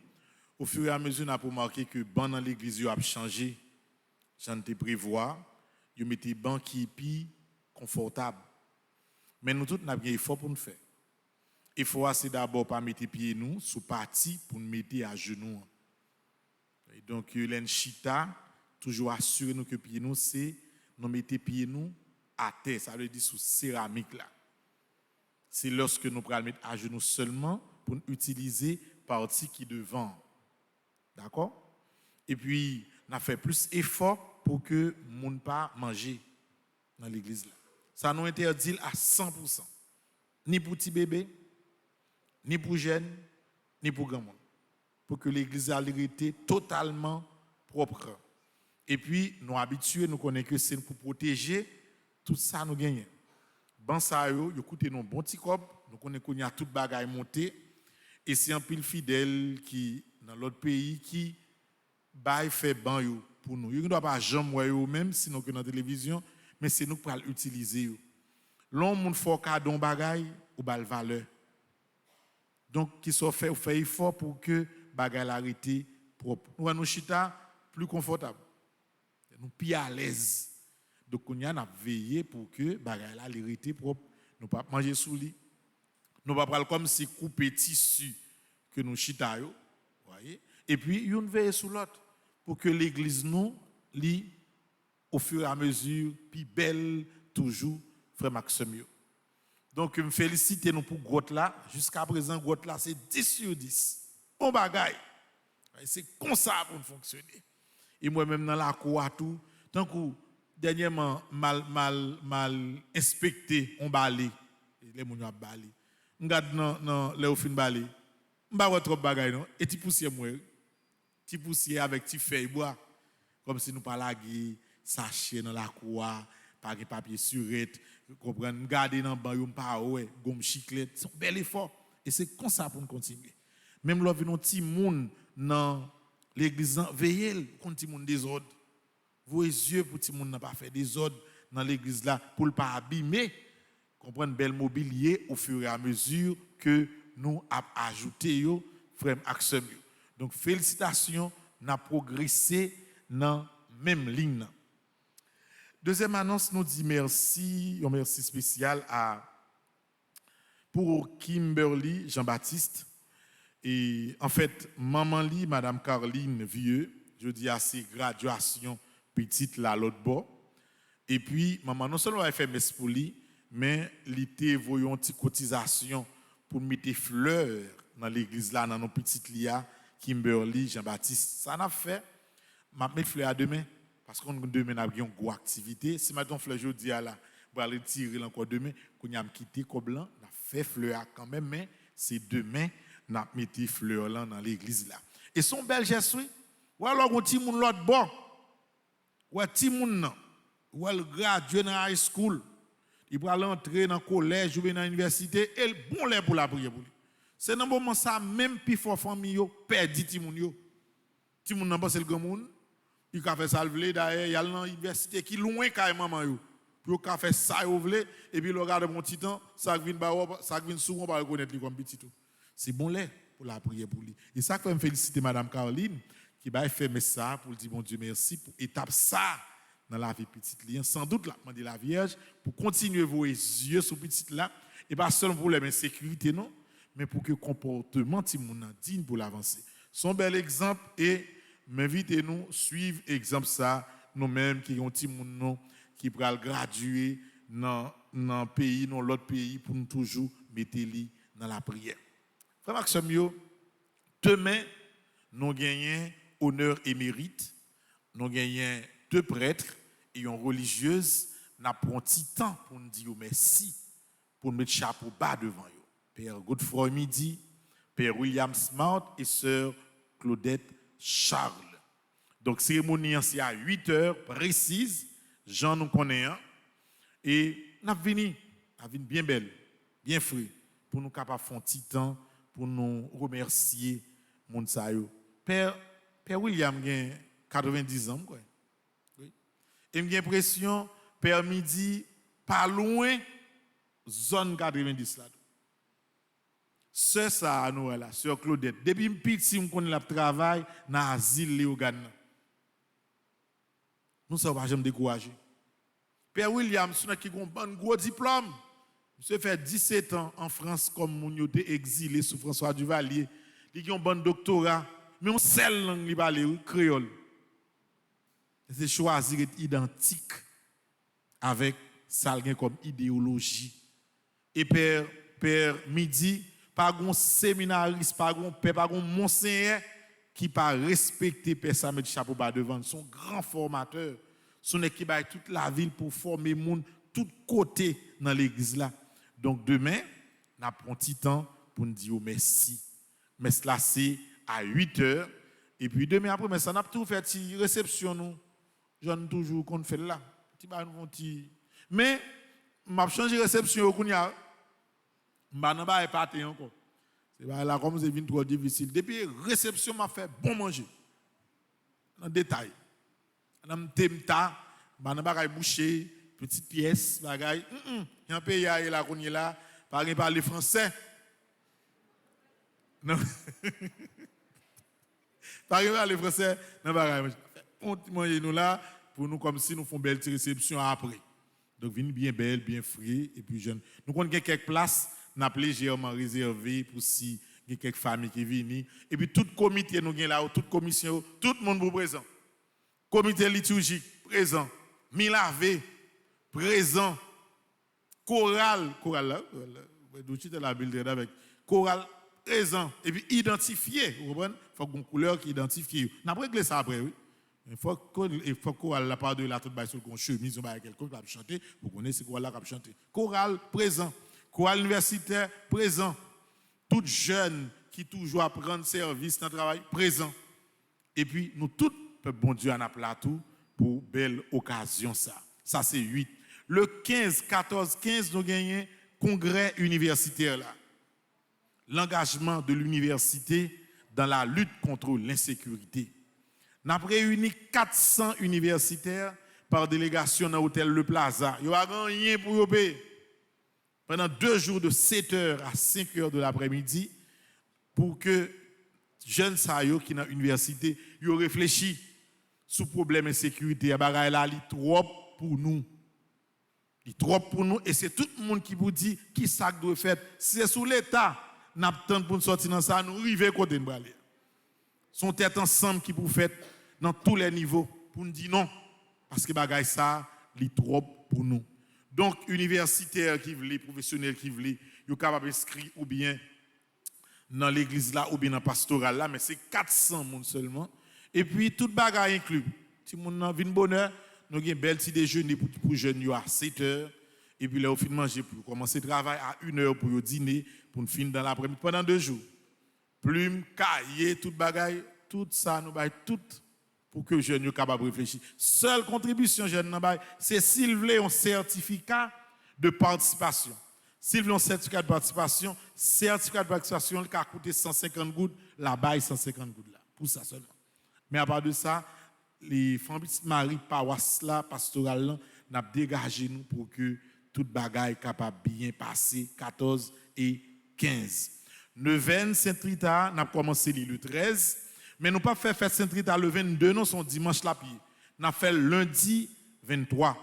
Au fur et à mesure, on a remarqué que ban dans l'église yo a changé. J'en te prévoir, yo mettez ban qui est plus confortable. Mais nous tous n'a bien effort pour nous faire. Il faut assez d'abord pas mettre pieds nous sous partie pour nous mettre à genoux. Et donc l'enchita toujours assurer nous que pieds nous c'est nous mettre pieds nous à terre, ça veut dire sous céramique là. C'est lorsque nous prenons mettre à genoux seulement pour utiliser partie qui devant. D'accord? Et puis on a fait plus effort pour que moun pas manger dans l'église là. Ça nous interdit à 100%. Ni pour petit bébé, ni pour jeune, ni pour grand monde. Pour que l'église a été totalement propre. Et puis, nous habitués, nous connaissons que c'est pour protéger tout ça nous gagnons. Ban ça yo, écoutez nos bons petits cop, nous connaissons qu'il y a toute bagaille montée et c'est un pile fidèle qui dans l'autre pays qui bail fait ban yo pour nous. Yo ne doit pas jamais voir yo même sinon que dans la télévision, mais c'est nous pour l'utiliser yo. L'on moun faut cadeau bagaille ou bal valeur. Donc qui soit fait ou fait effort pour que bagaille arrêté propre. Nous chita plus confortable. Nous plus à l'aise. Donc on y a veillé pour que bagaille la l'arrêté propre. Nous pas manger sous lit. Nous pas prendre comme si couper tissu que nous chita yo, voyez? Et puis une veille sous l'autre pour que l'église nous lit au fur et à mesure puis belle toujours frère Maxime. Donc, je me félicite nous pour grotte là. Jusqu'à présent, grotte là, c'est 10 sur 10. Bon bagaille. C'est comme ça pour fonctionner. Et moi-même dans la cour à tout, tant que dernièrement, mal inspecté, on balai. Les gens ont balai. On regarde dans les fin balai. On va voir trop bagaille, non? Et tu poussière, moi. Tu poussière avec tu feuilles bois. Comme si nous pas laguer, sachet dans la cour, pas de papier surette. Comprendre, garder dans le banc, pas ouais, gomme chiclette, c'est un bel effort. Et c'est comme ça pour nous continuer. Même lorsque nous petit monde dans l'église, veillez contre petit monde désordre. Vos yeux pour petit monde n'a pas fait désordre dans l'église là pour ne pas abîmer. Comprendre bel mobilier au fur et à mesure que nous avons ajouté yo frère Axem. Donc félicitations, nous avons progressé dans la même ligne. Deuxième annonce, nous dit merci, un merci spécial pour Kimberly Jean-Baptiste. Et en fait, maman li, Madame Caroline Vieux, je dis à ses graduations petite là l'autre bord. Et puis, maman non seulement elle fait messe pour lui, mais l'été voyons une petite cotisation pour mettre des fleurs dans l'église là, dans nos petites lia, Kimberly Jean-Baptiste. Ça n'a fait, m'a mettre fleurs à demain. Parce qu'on demain a une grosse activité. Si maintenant fleur jeudi là, pour aller tirer encore demain, qu'on a quitté Coblan, on a fait fleur quand même, mais c'est demain on a mis fleur là dans l'église là. Et son bel geste, ou alors on petit moun l'autre bon, ou petit moun nan, ou elle gradué dans high school, il va entrer dans collège ou dans l'université, et bon l'air pour la prière pour lui. C'est dans moment ça même plus fort famille yo perdu petit moun yo. Petit moun nan pas c'est le grand moun. Il a fait ça le d'ailleurs, il y a l'université qui loin carrément maman yo. Puis il a fait ça yo vle et puis le regarde mon petit temps, ça vient sous on va reconnaître lui comme petit tout. C'est bon lait pour la prière pour lui. Et ça fait me féliciter madame Caroline qui va faire ça pour dire bon Dieu merci pour étape ça dans la vie petite lien sans doute là demander la Vierge pour continuer vos yeux sur petite là et pas seulement pour l'insécurité non, mais pour que le comportement ti moun digne pour l'avancer. Son bel exemple et m'invitez-nous suivre exemple ça nous-mêmes qui ont petit monde qui pral graduer dans pays dans l'autre pays pour nous toujours mettre lui dans la prière. Frère Maxime, demain nous gagnons honneur et mérite, nous gagnons 2 prêtres et une religieuse, n'a pris un petit temps pour nous dire merci, pour nous mettre chapeau bas devant eux. Père Godefroy Midi, Père William Smart et sœur Claudette Charles. Donc, cérémonie c'est à 8h précise. Jean nous connaît. Et nous venons a vin bien belle, bien frais, pour nous capables de faire un petit temps, pour nous remercier moun sa yo. Père William a 90 ans, quoi. Oui. Et j'ai l'impression, Père Midi, pas loin, zone 90 là. C'est ça, nous, là, Sœur Claudette. Depuis petit, on connaît le travail dans l'asile Léogane. Nous ne sommes pas jamais découragés. Père William, c'est qui a un gros diplôme. Monsieur fait 17 ans en France comme mon yoté exilé sous François Duvalier. Il a un bon doctorat, mais on seule langue li parle créole. C'est choisir d'être identique avec ça comme idéologie. Et Père Midi, pas un séminariste, pas un père, pas un monseigneur qui pas respecter Père Samuel Chapeau devant son grand formateur. Son équipe a toute la ville pour former les gens, tout côté dans l'église là. Donc demain, nous avons un petit temps pour nous dire merci. Mais cela c'est à 8h. Et puis demain après, mais ça n'a pas tout fait une réception nous. J'en toujours qu'on fait là. Mais m'a changé réception au kounya. M'a n'a pas épaté encore. C'est pas là comme c'est venu trop difficile. Depuis réception m'a fait bon manger. En détail. Nam temta, m'a n'a pas boucher, petite pièce, bagay. Il y a un pays là qu'on est là, parler français. Non. Parler français, non bagay. On mange nous là pour nous comme si nous font belle réception après. Donc vini bien belle, bien frais et puis jeune. Nous connaissons quelques places, n'a légèrement réservé pour si il y a quelques familles qui viennent et puis tout comité nous gagne là, toute commission, tout le monde vous présent. Comité liturgique présent, Milavé présent, chorale là, la bulle avec chorale présent et puis identifié, vous comprenez? Il faut qu'on couleur qui identifie. N'a pas réglé ça après oui. Il faut qu'on la part de la toute baisse sur le chemise, on va quelqu'un qui va chanter, vous connaissez quoi là qui va chanter. Chorale présent, chorale universitaire présent, tout jeune qui toujours à prendre service dans le travail présent. Et puis nous tous bon Dieu en a plateau pour belle occasion ça. Ça c'est 8. Le 15, 14, 15 nous gagnons congrès universitaire là. L'engagement de l'université dans la lutte contre l'insécurité. Nous avons réuni 400 universitaires par délégation dans l'hôtel Le Plaza. Il n'y a rien pour eux payer. Pendant 2 jours de 7h à 5h de l'après-midi pour que jeunes sayo qui dans l'université yo réfléchissent sur le problème de sécurité. Il est trop pour nous. Il est trop pour nous et c'est tout le monde qui vous dit qui ça doit faire. Si c'est sous l'État, nous attendons pour nous sortir dans ça, nous arriver côté de Bralé. Sont tête ensemble qui vous fait dans tous les niveaux pour nous dire non parce que bagay ça li trop pour nous. Donc universitaires qui veulent, professionnels qui veulent, yo capable inscrire ou bien dans l'église là ou bien dans pastoral là mais c'est 400 monde seulement et puis toute bagay inclus. Si moun nan vinn bonheur, nous avons un bel petit déjeuner pour jeunes yo à 7h et puis là au fin manger pour commencer le travail à 1h pour dîner pour nous finir dans l'après-midi pendant 2 jours. Plume, cahier, toute bagaille, tout ça nous bail tout pour que les jeunes soient capables de réfléchir. Seule contribution jeune c'est s'ils veulent un certificat de participation. S'ils veulent un certificat de participation qui a coûté 150 gouttes, la baille 150 gouttes là, pour ça seulement. Mais à part de ça, les familles Marie paroisse là pastorale là n'a dégagé nous pour que toute bagaille capable bien passer 14 et 15. Neuvaine Saint-Rita n'a commencé le 13, mais nous pas fait fête Saint-Rita le 22, non son dimanche la pied. N'a fait lundi 23.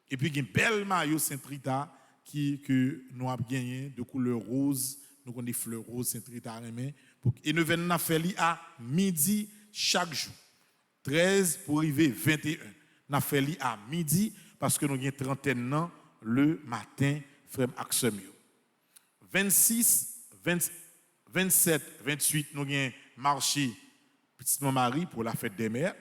Et puis une belle maillot Saint-Rita que nous avons gagné de couleur rose, nous avons des fleurs roses Saint-Rita et neuvaine n'a fait à midi chaque jour. 13 pour arriver 21. N'a fait à midi parce que nous avons une trentaine ans le matin frère Axemio. 26 27, 28, nous avons marché Petite Marie pour la fête des mères.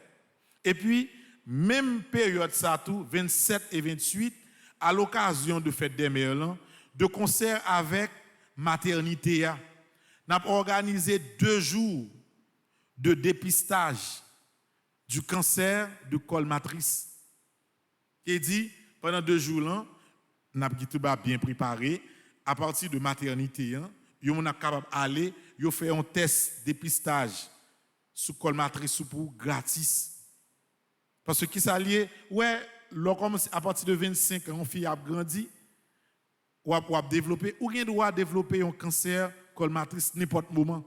Et puis, même période ça tout, 27 et 28, à l'occasion de fête des mères, de concert avec maternité, nous avons organisé 2 jours de dépistage du cancer du col matrice. Qui dit, pendant 2 jours, n'a tout bien préparé à partir de maternité hein, yo on capable aller yo fait un test dépistage sous col matrice pour gratis parce que qui ça lié ouais à partir de 25 ans on fille a grandi ou a développer ou bien doit développer un cancer col matrice n'importe moment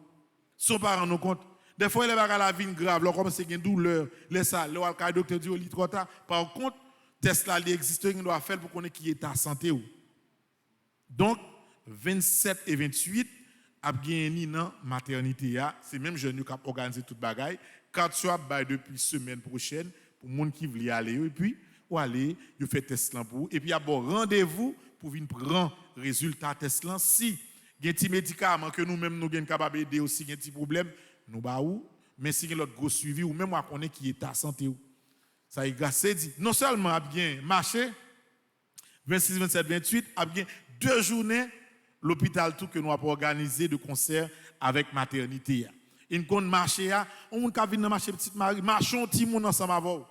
son parent nous compte des fois les bagages la vie grave là comme c'est une douleur les ça le docteur dit il trop tard par contre test là il existe il doit faire pour connaître qui est ta santé ou donc 27 et 28 a gagné dans maternité c'est même jeune qui a organisé toute bagaille quand tu as depuis semaine prochaine pour monde qui veut y aller et puis ou aller you fait test là pour et puis y a bon rendez-vous pour venir prendre résultat test là si il y a un petit médicament que nous même nous gagne capable aider aussi un petit problème nous ba ou mais si il y a l'autre gros suivi ou même on connaît qui est ta santé ou ça y grâce dit non seulement a bien marché 26 27 28 a bien 2 journées l'hôpital tout que nous avons organisé de concert avec maternité une compte marché on moun ka venir dans marché petite Marie marchons petit monde ensemble avec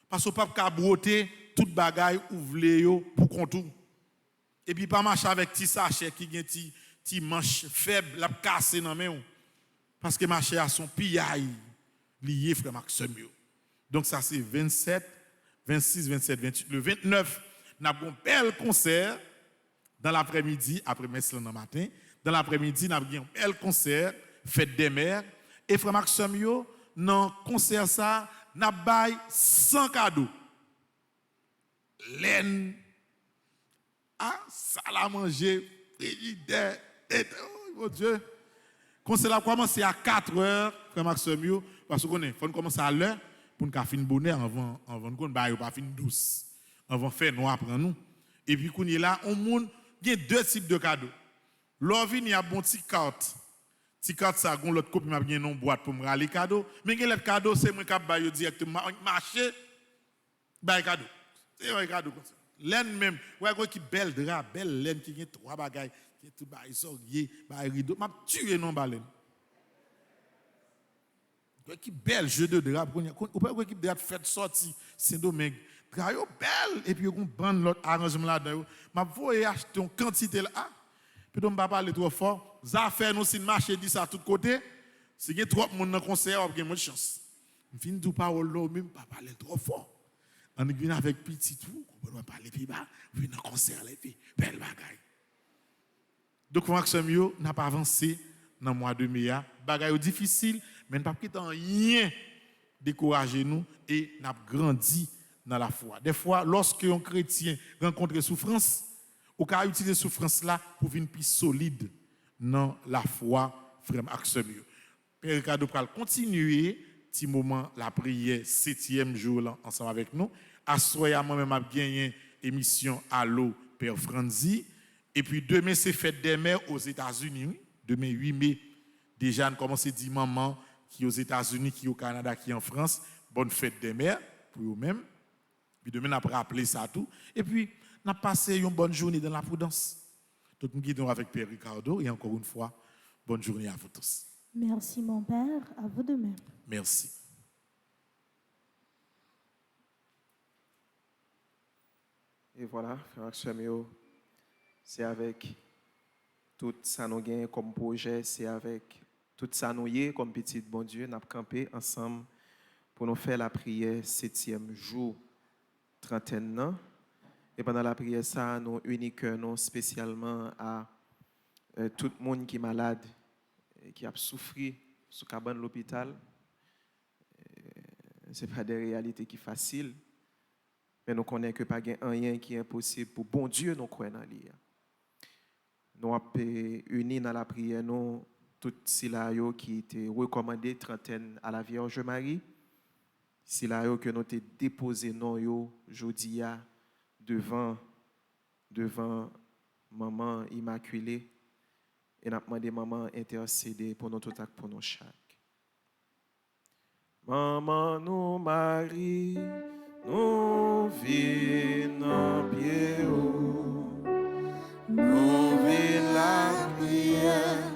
parce que pas ka broter toute bagaille ou vle yo pour contour et puis pas marcher avec petit sachet qui gen ti manche faible la casser dans main parce que marché a son pillaille lié frère Maxime yo donc ça c'est 27 26 27 28 le 29 n'a un bel concert dans l'après-midi après messe dans matin dans l'après-midi n'a un bel concert fête des mères et frère Maxime yo dans concert ça n'a bail 100 cadeaux laine ça la manger frigidaire oh mon Dieu concert a commencé à 4h frère Maxime yo parce qu'on faut commencer à l'heure pour nous faire bonheur avant qu'on bail pas fin douce avant faire noir prend nous et puis qu'on est là on monde il y a 2 types de cadeaux l'envie il y a bon petit carte ça gon l'autre copie m'a bien non boîte pour me râler cadeau mais les cadeaux c'est moi qui bail directement marché bail cadeau c'est un cadeau comme ça laine même ouais qui belle drap belle laine qui a 3 bagailles qui tout bail sorier bail rideau m'a tué non baleine qui belle jeu de drap ou pas qui drap fait sorti Saint-Domingue drap yo belle et puis on prend l'autre arrangement là dedans m'a voyer acheter une quantité là puis on pas parler trop fort ça fait nous si marché dit ça à tous côtés si il y a trop monde dans concert on a moins de chance fin tout parole là même pas parler trop fort on vient avec petit tout on va parler puis bas vient dans concert les filles belle bagaille donc Maxime yo n'a pas avancé dans mois de mai bagaille difficile mais n'a pas quitter rien décourager nous et n'a grandi dans la foi des fois lorsque un chrétien rencontre souffrance ou ka utiliser souffrance là pour venir plus solide dans la foi frère Maxime Père Ricardo pral continuer petit moment la prière 7e jour là ensemble avec nous assoya moi-même a gagné émission Allo Père Franzi et puis demain c'est fête des mères aux États-Unis demain 8 mai déjà on commence dire maman qui aux États-Unis qui au Canada qui en France bonne fête des mères pour eux-mêmes puis demain on va rappeler ça tout et puis on a passé une bonne journée dans la prudence donc nous guidons avec Père Ricardo et encore une fois bonne journée à vous tous. Merci mon Père, à vous de même. Merci. Et voilà, frère Maxime, c'est avec tout ça nous gagne comme projet, c'est avec tout ça nous y est comme petit bon Dieu, nous avons campé ensemble pour nous faire la prière 7e jour, 30e ans. Et pendant la prière, ça nous unit nous spécialement à tout le monde qui est malade, qui a souffert sous cabane de l'hôpital. Ce n'est pas des réalités qui sont faciles. Mais nous connaissons que pas rien qui est impossible pour bon Dieu nous croire dans lui. Nous avons unis dans la prière nous tout silayo qui était recommandé trentaine à la Vierge Marie. Silayo que nous avons déposé non yo jodi devant maman immaculée et nous avons demandé maman intercéder pour notre acte pour nous chaque. Maman nous Marie nous venons pied nous venons la prière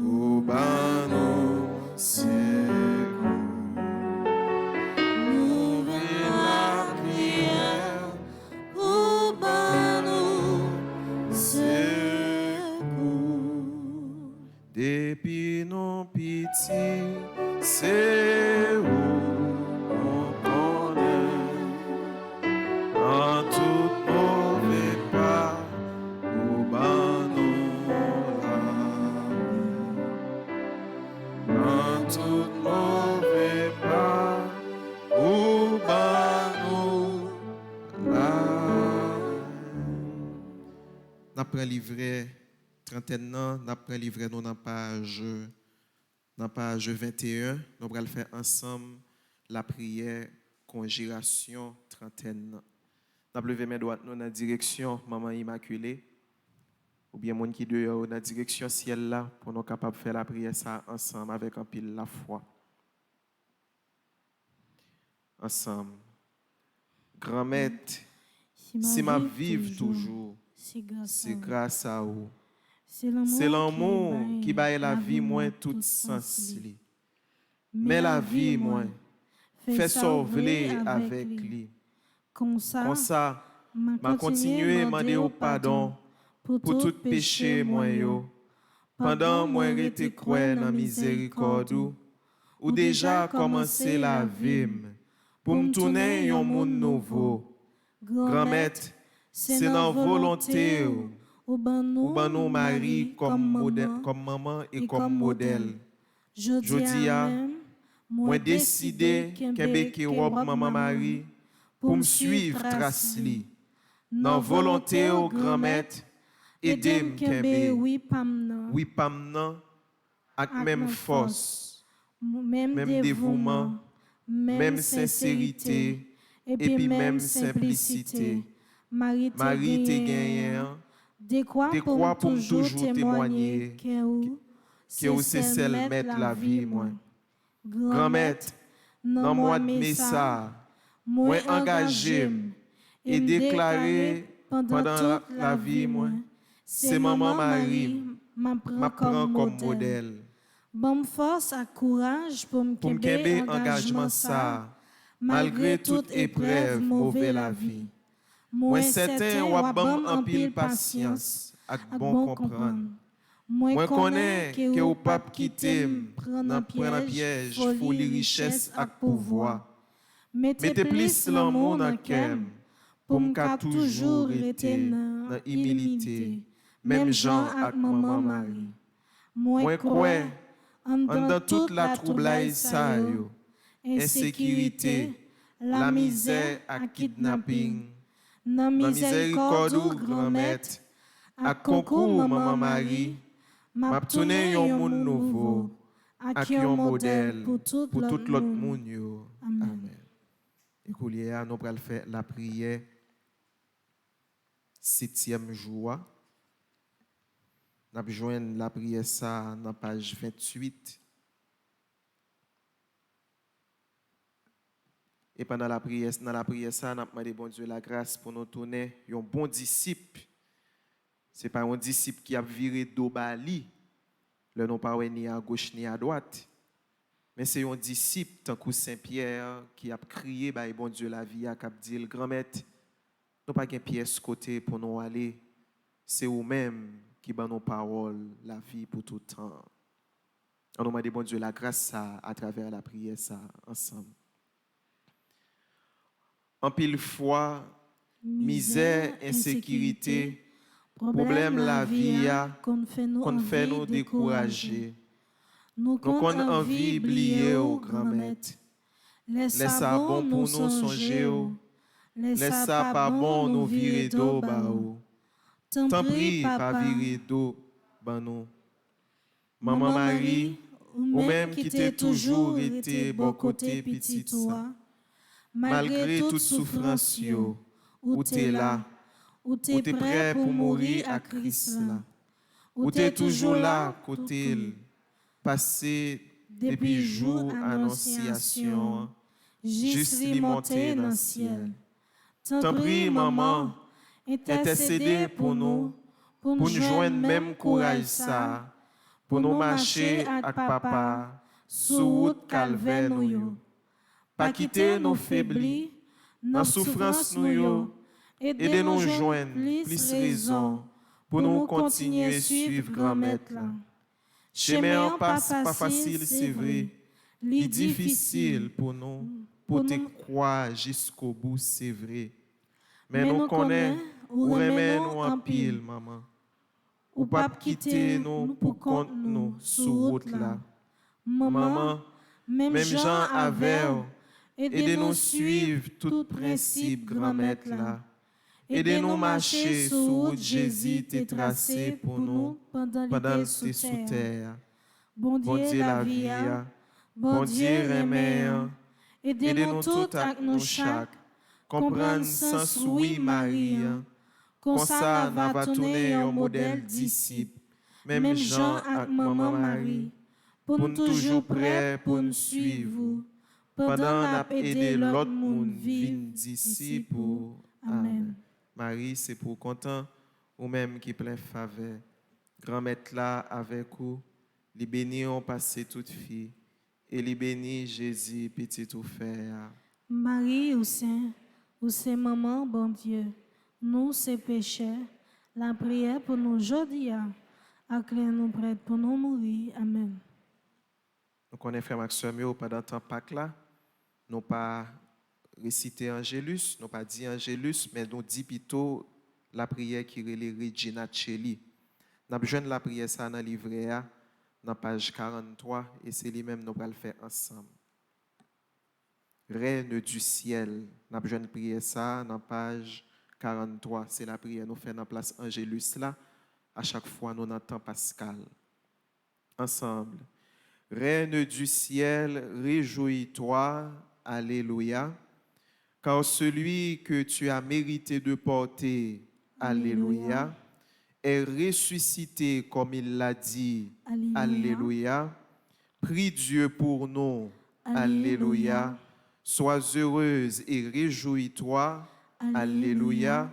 au banon secours nous venons la prière au banon Depuis nos pitiés, c'est où on connaît. En tout mauvais pas, au bas nous la vie. En tout mauvais pas, au bas nous la vie. N'après livret trentaine, n'après livret nous dans page 21, nous allons faire ensemble la prière conjuration trentaine. Nous allons lever mes doigts dans la direction Maman Immaculée, ou bien monde qui dehors dans la direction ciel là, pour nous capables de faire la prière ça ensemble avec un pile la foi. Ensemble. Grand Maître, si ma vive toujours, c'est grâce à vous. C'est l'amour qui baille la vie moins tout sens li. Mais la vie moins fait sauver avec lui. Comme ça, m'a continué demander au pardon pour tout péché moi yo. Pendant moi rete croire dans miséricorde ou déjà commencé la vie pour me tourner un monde nouveau. Grand Maître, c'est dans volonté ou ban nous Marie comme maman et comme modèle. Je dis à moi décidé qu'embeke robe maman Marie pour me suivre trace li. Dans volonté au grand maître, aidez-moi kembe oui pam nan ak même force, même dévouement, même sincérité et puis même simplicité. Marie te gagné de quoi pour toujours témoigner que vous c'est celle mettre la vie moi. Grand maître, dans moi de message, moi engagé et déclaré pendant la vie moi, c'est maman Marie m'apprend comme modèle. Bonne force et courage pour me kembe engagement ça, malgré toute épreuve mauvaise la vie. Moi certain ou bon en pile patience ak bon comprendre. Moi connais que ou pape quitter prendre piège folie richesse ak pouvoir. Mettez plus l'amour dans cœur pour m'ka toujours rester dans humilité, même Jean ak maman Marie. Moi crois en dans toute la troublade ça yo, insécurité, la misère ak kidnapping. Dans miséricorde ou grand maître, à concours maman Marie, m'a tourné un monde nouveau, ak un modèle pour tout l'autre monde yo. Amen. Écoutez, nous allons faire la prière 7e jour. Nous allons joindre la prière ça dans page 28. Et pendant la prière, ça, nous avons demandé bon Dieu la grâce pour nous tourner un bon disciple. Ce n'est pas un disciple qui a viré d'Obali, le nom pas ni à gauche ni à droite. Mais c'est un disciple, tant que Saint-Pierre, qui a crié, bah, bon Dieu la vie, qui a dit, le grand maître, nous pas qu'une pièce côté pour nous aller. C'est vous-même qui bat nos paroles, la vie pour tout le temps. On nous demande bon Dieu la grâce ça, à travers la prière ça, ensemble. En pile fois, misère, insécurité, problème la vie qu'on fait nous décourager. Nous qu'on envie oublier au grand maître. Laisse ça bon pour nous songer. Laisse ça pas bon nous virer d'eau baou. Tant pis pas virer d'eau ban nous. Maman Marie, ou même qui t'es toujours été bon côté petit toi. Malgré toute souffrance, où tu es là, où tu es prêt pour mourir à Christ là, où tu es toujours là, côté, passé depuis jour annonciation, juste monter dans le ciel. T'en prie, maman, intercédez pour nous joindre même courage ça, pour nous marcher avec papa, sous route calvaire nous. Pas quitter nos faiblis, dans souffrance nous, aidez-nous joindre plus raison pour nous continuer à suivre grand maître là. Chemin pas facile, c'est vrai. Il difficile pour nous, pour te croire jusqu'au bout, c'est vrai. Mais nous connaissons, ou remet nous en pile, maman. Ou pas quitter nous pour compte nous sur route là. Maman, même gens avec, aidez-nous suivre tout principe grand-mère là. Aidez-nous marcher sur route Jésus t'est tracé pour nous pendant le sous terre. Bon Dieu la vie, bon Dieu remet, aidez-nous tout avec nous chaque, comprendre sens oui Marie, comme ça va tourner un modèle disciple, même Jean avec maman Marie, pour nous toujours prêts pour nous suivre, pendant n'a aider l'autre monde vivre disciple. Amen. Marie, c'est pour content ou même qui plein faveur. Grand-mère là avec vous, les bénis ont passé toute fille, et les bénis Jésus, petit tout frère. Marie ou c'est maman, bon Dieu, nous c'est pécheurs, la prière pour nous aujourd'hui, nous prêts pour nous mourir. Amen. Nous connaissons frère Maxime pendant le temps Pâques là, nous pas réciter Angélus, nous pas dit Angélus, mais nous dit plutôt la prière qui est Regina Celi. Nous avons besoin de la prière ça dans le livret A, dans page 43, et c'est lui-même nous allons le faire ensemble. Reine du ciel, nous avons besoin de prier ça dans page 43, c'est la prière nous fait dans la place Angélus là, à chaque fois nous entendons Pascal. Ensemble. Reine du ciel, réjouis-toi, alléluia. Car celui que tu as mérité de porter, alléluia, est ressuscité comme il l'a dit, alléluia. Prie Dieu pour nous, alléluia. Sois heureuse et réjouis-toi, alléluia.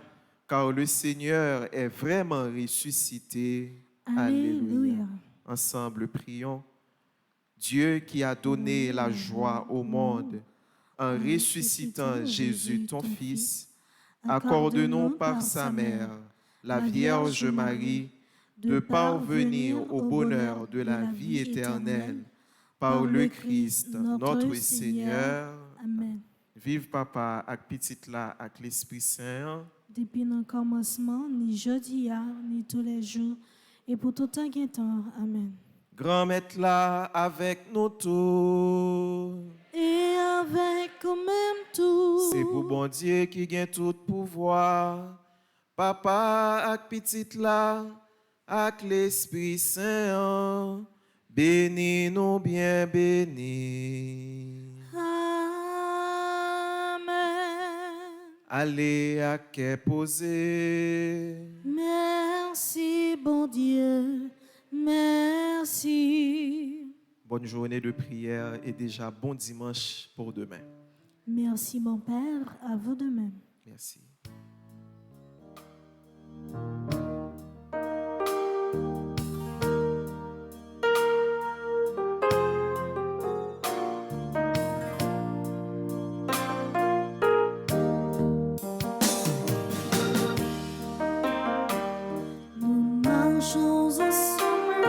Car le Seigneur est vraiment ressuscité, alléluia. Ensemble, prions. Dieu qui a donné la joie au monde, en ressuscitant Jésus, ton Fils, accorde-nous par sa mère, la Vierge Marie, de parvenir au bonheur de la vie éternelle, par le Christ, notre Seigneur. Amen. Vive Papa, avec petite là, avec l'Esprit Saint. Depuis le commencement, ni jeudi, ni tous les jours, et pour tout un temps. Amen. Grand-mère là, avec nous tous. Et avec même tout. C'est pour bon Dieu qui gagne tout pouvoir. Papa ak petite là, ak l'Esprit Saint, bénis nous bien bénis. Amen. Allez à quai posé. Merci bon Dieu, merci. Bonne journée de prière et déjà bon dimanche pour demain. Merci mon Père, à vous de même. Merci. Nous marchons ensemble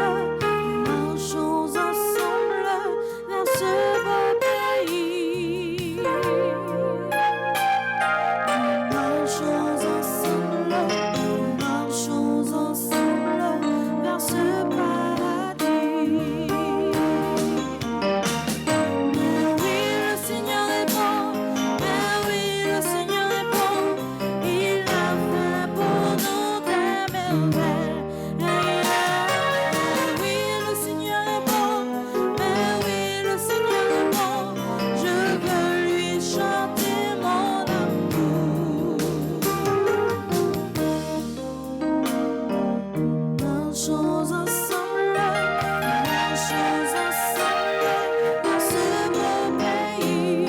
vers ce beau pays. Nous marchons ensemble vers ce paradis. Mais oui, le Seigneur est bon, mais oui, le Seigneur est bon. Il a fait pour nous des merveilles. Oui, le Seigneur est bon, mais oui, le Seigneur est bon. Je veux lui chanter mon amour. Marchons ensemble vers ce beau pays.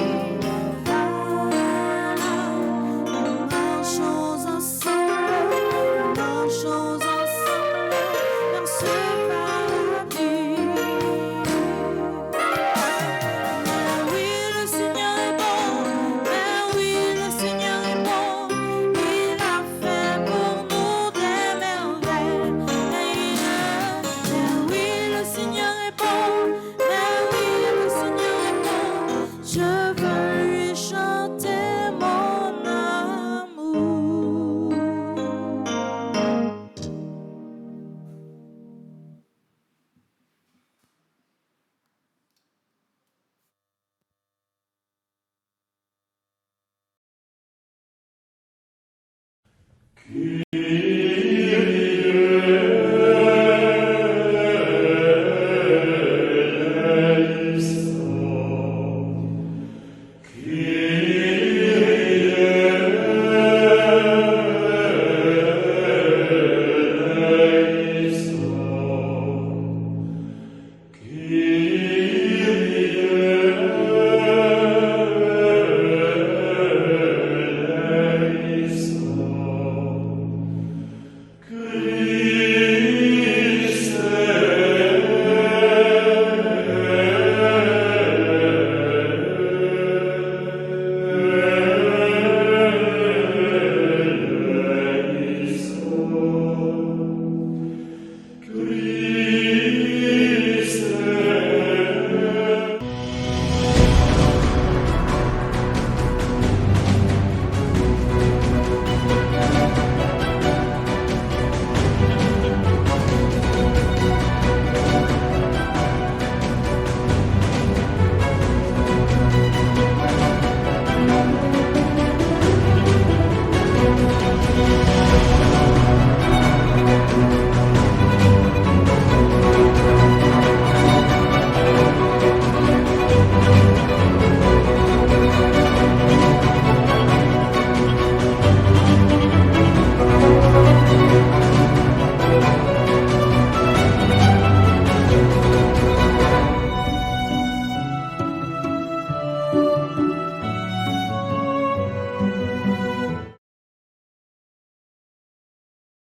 Marchons ensemble vers ce paradis. Mais oui, le Seigneur est bon, mais oui, le Seigneur est bon. Il a fait pour nous des merveilles.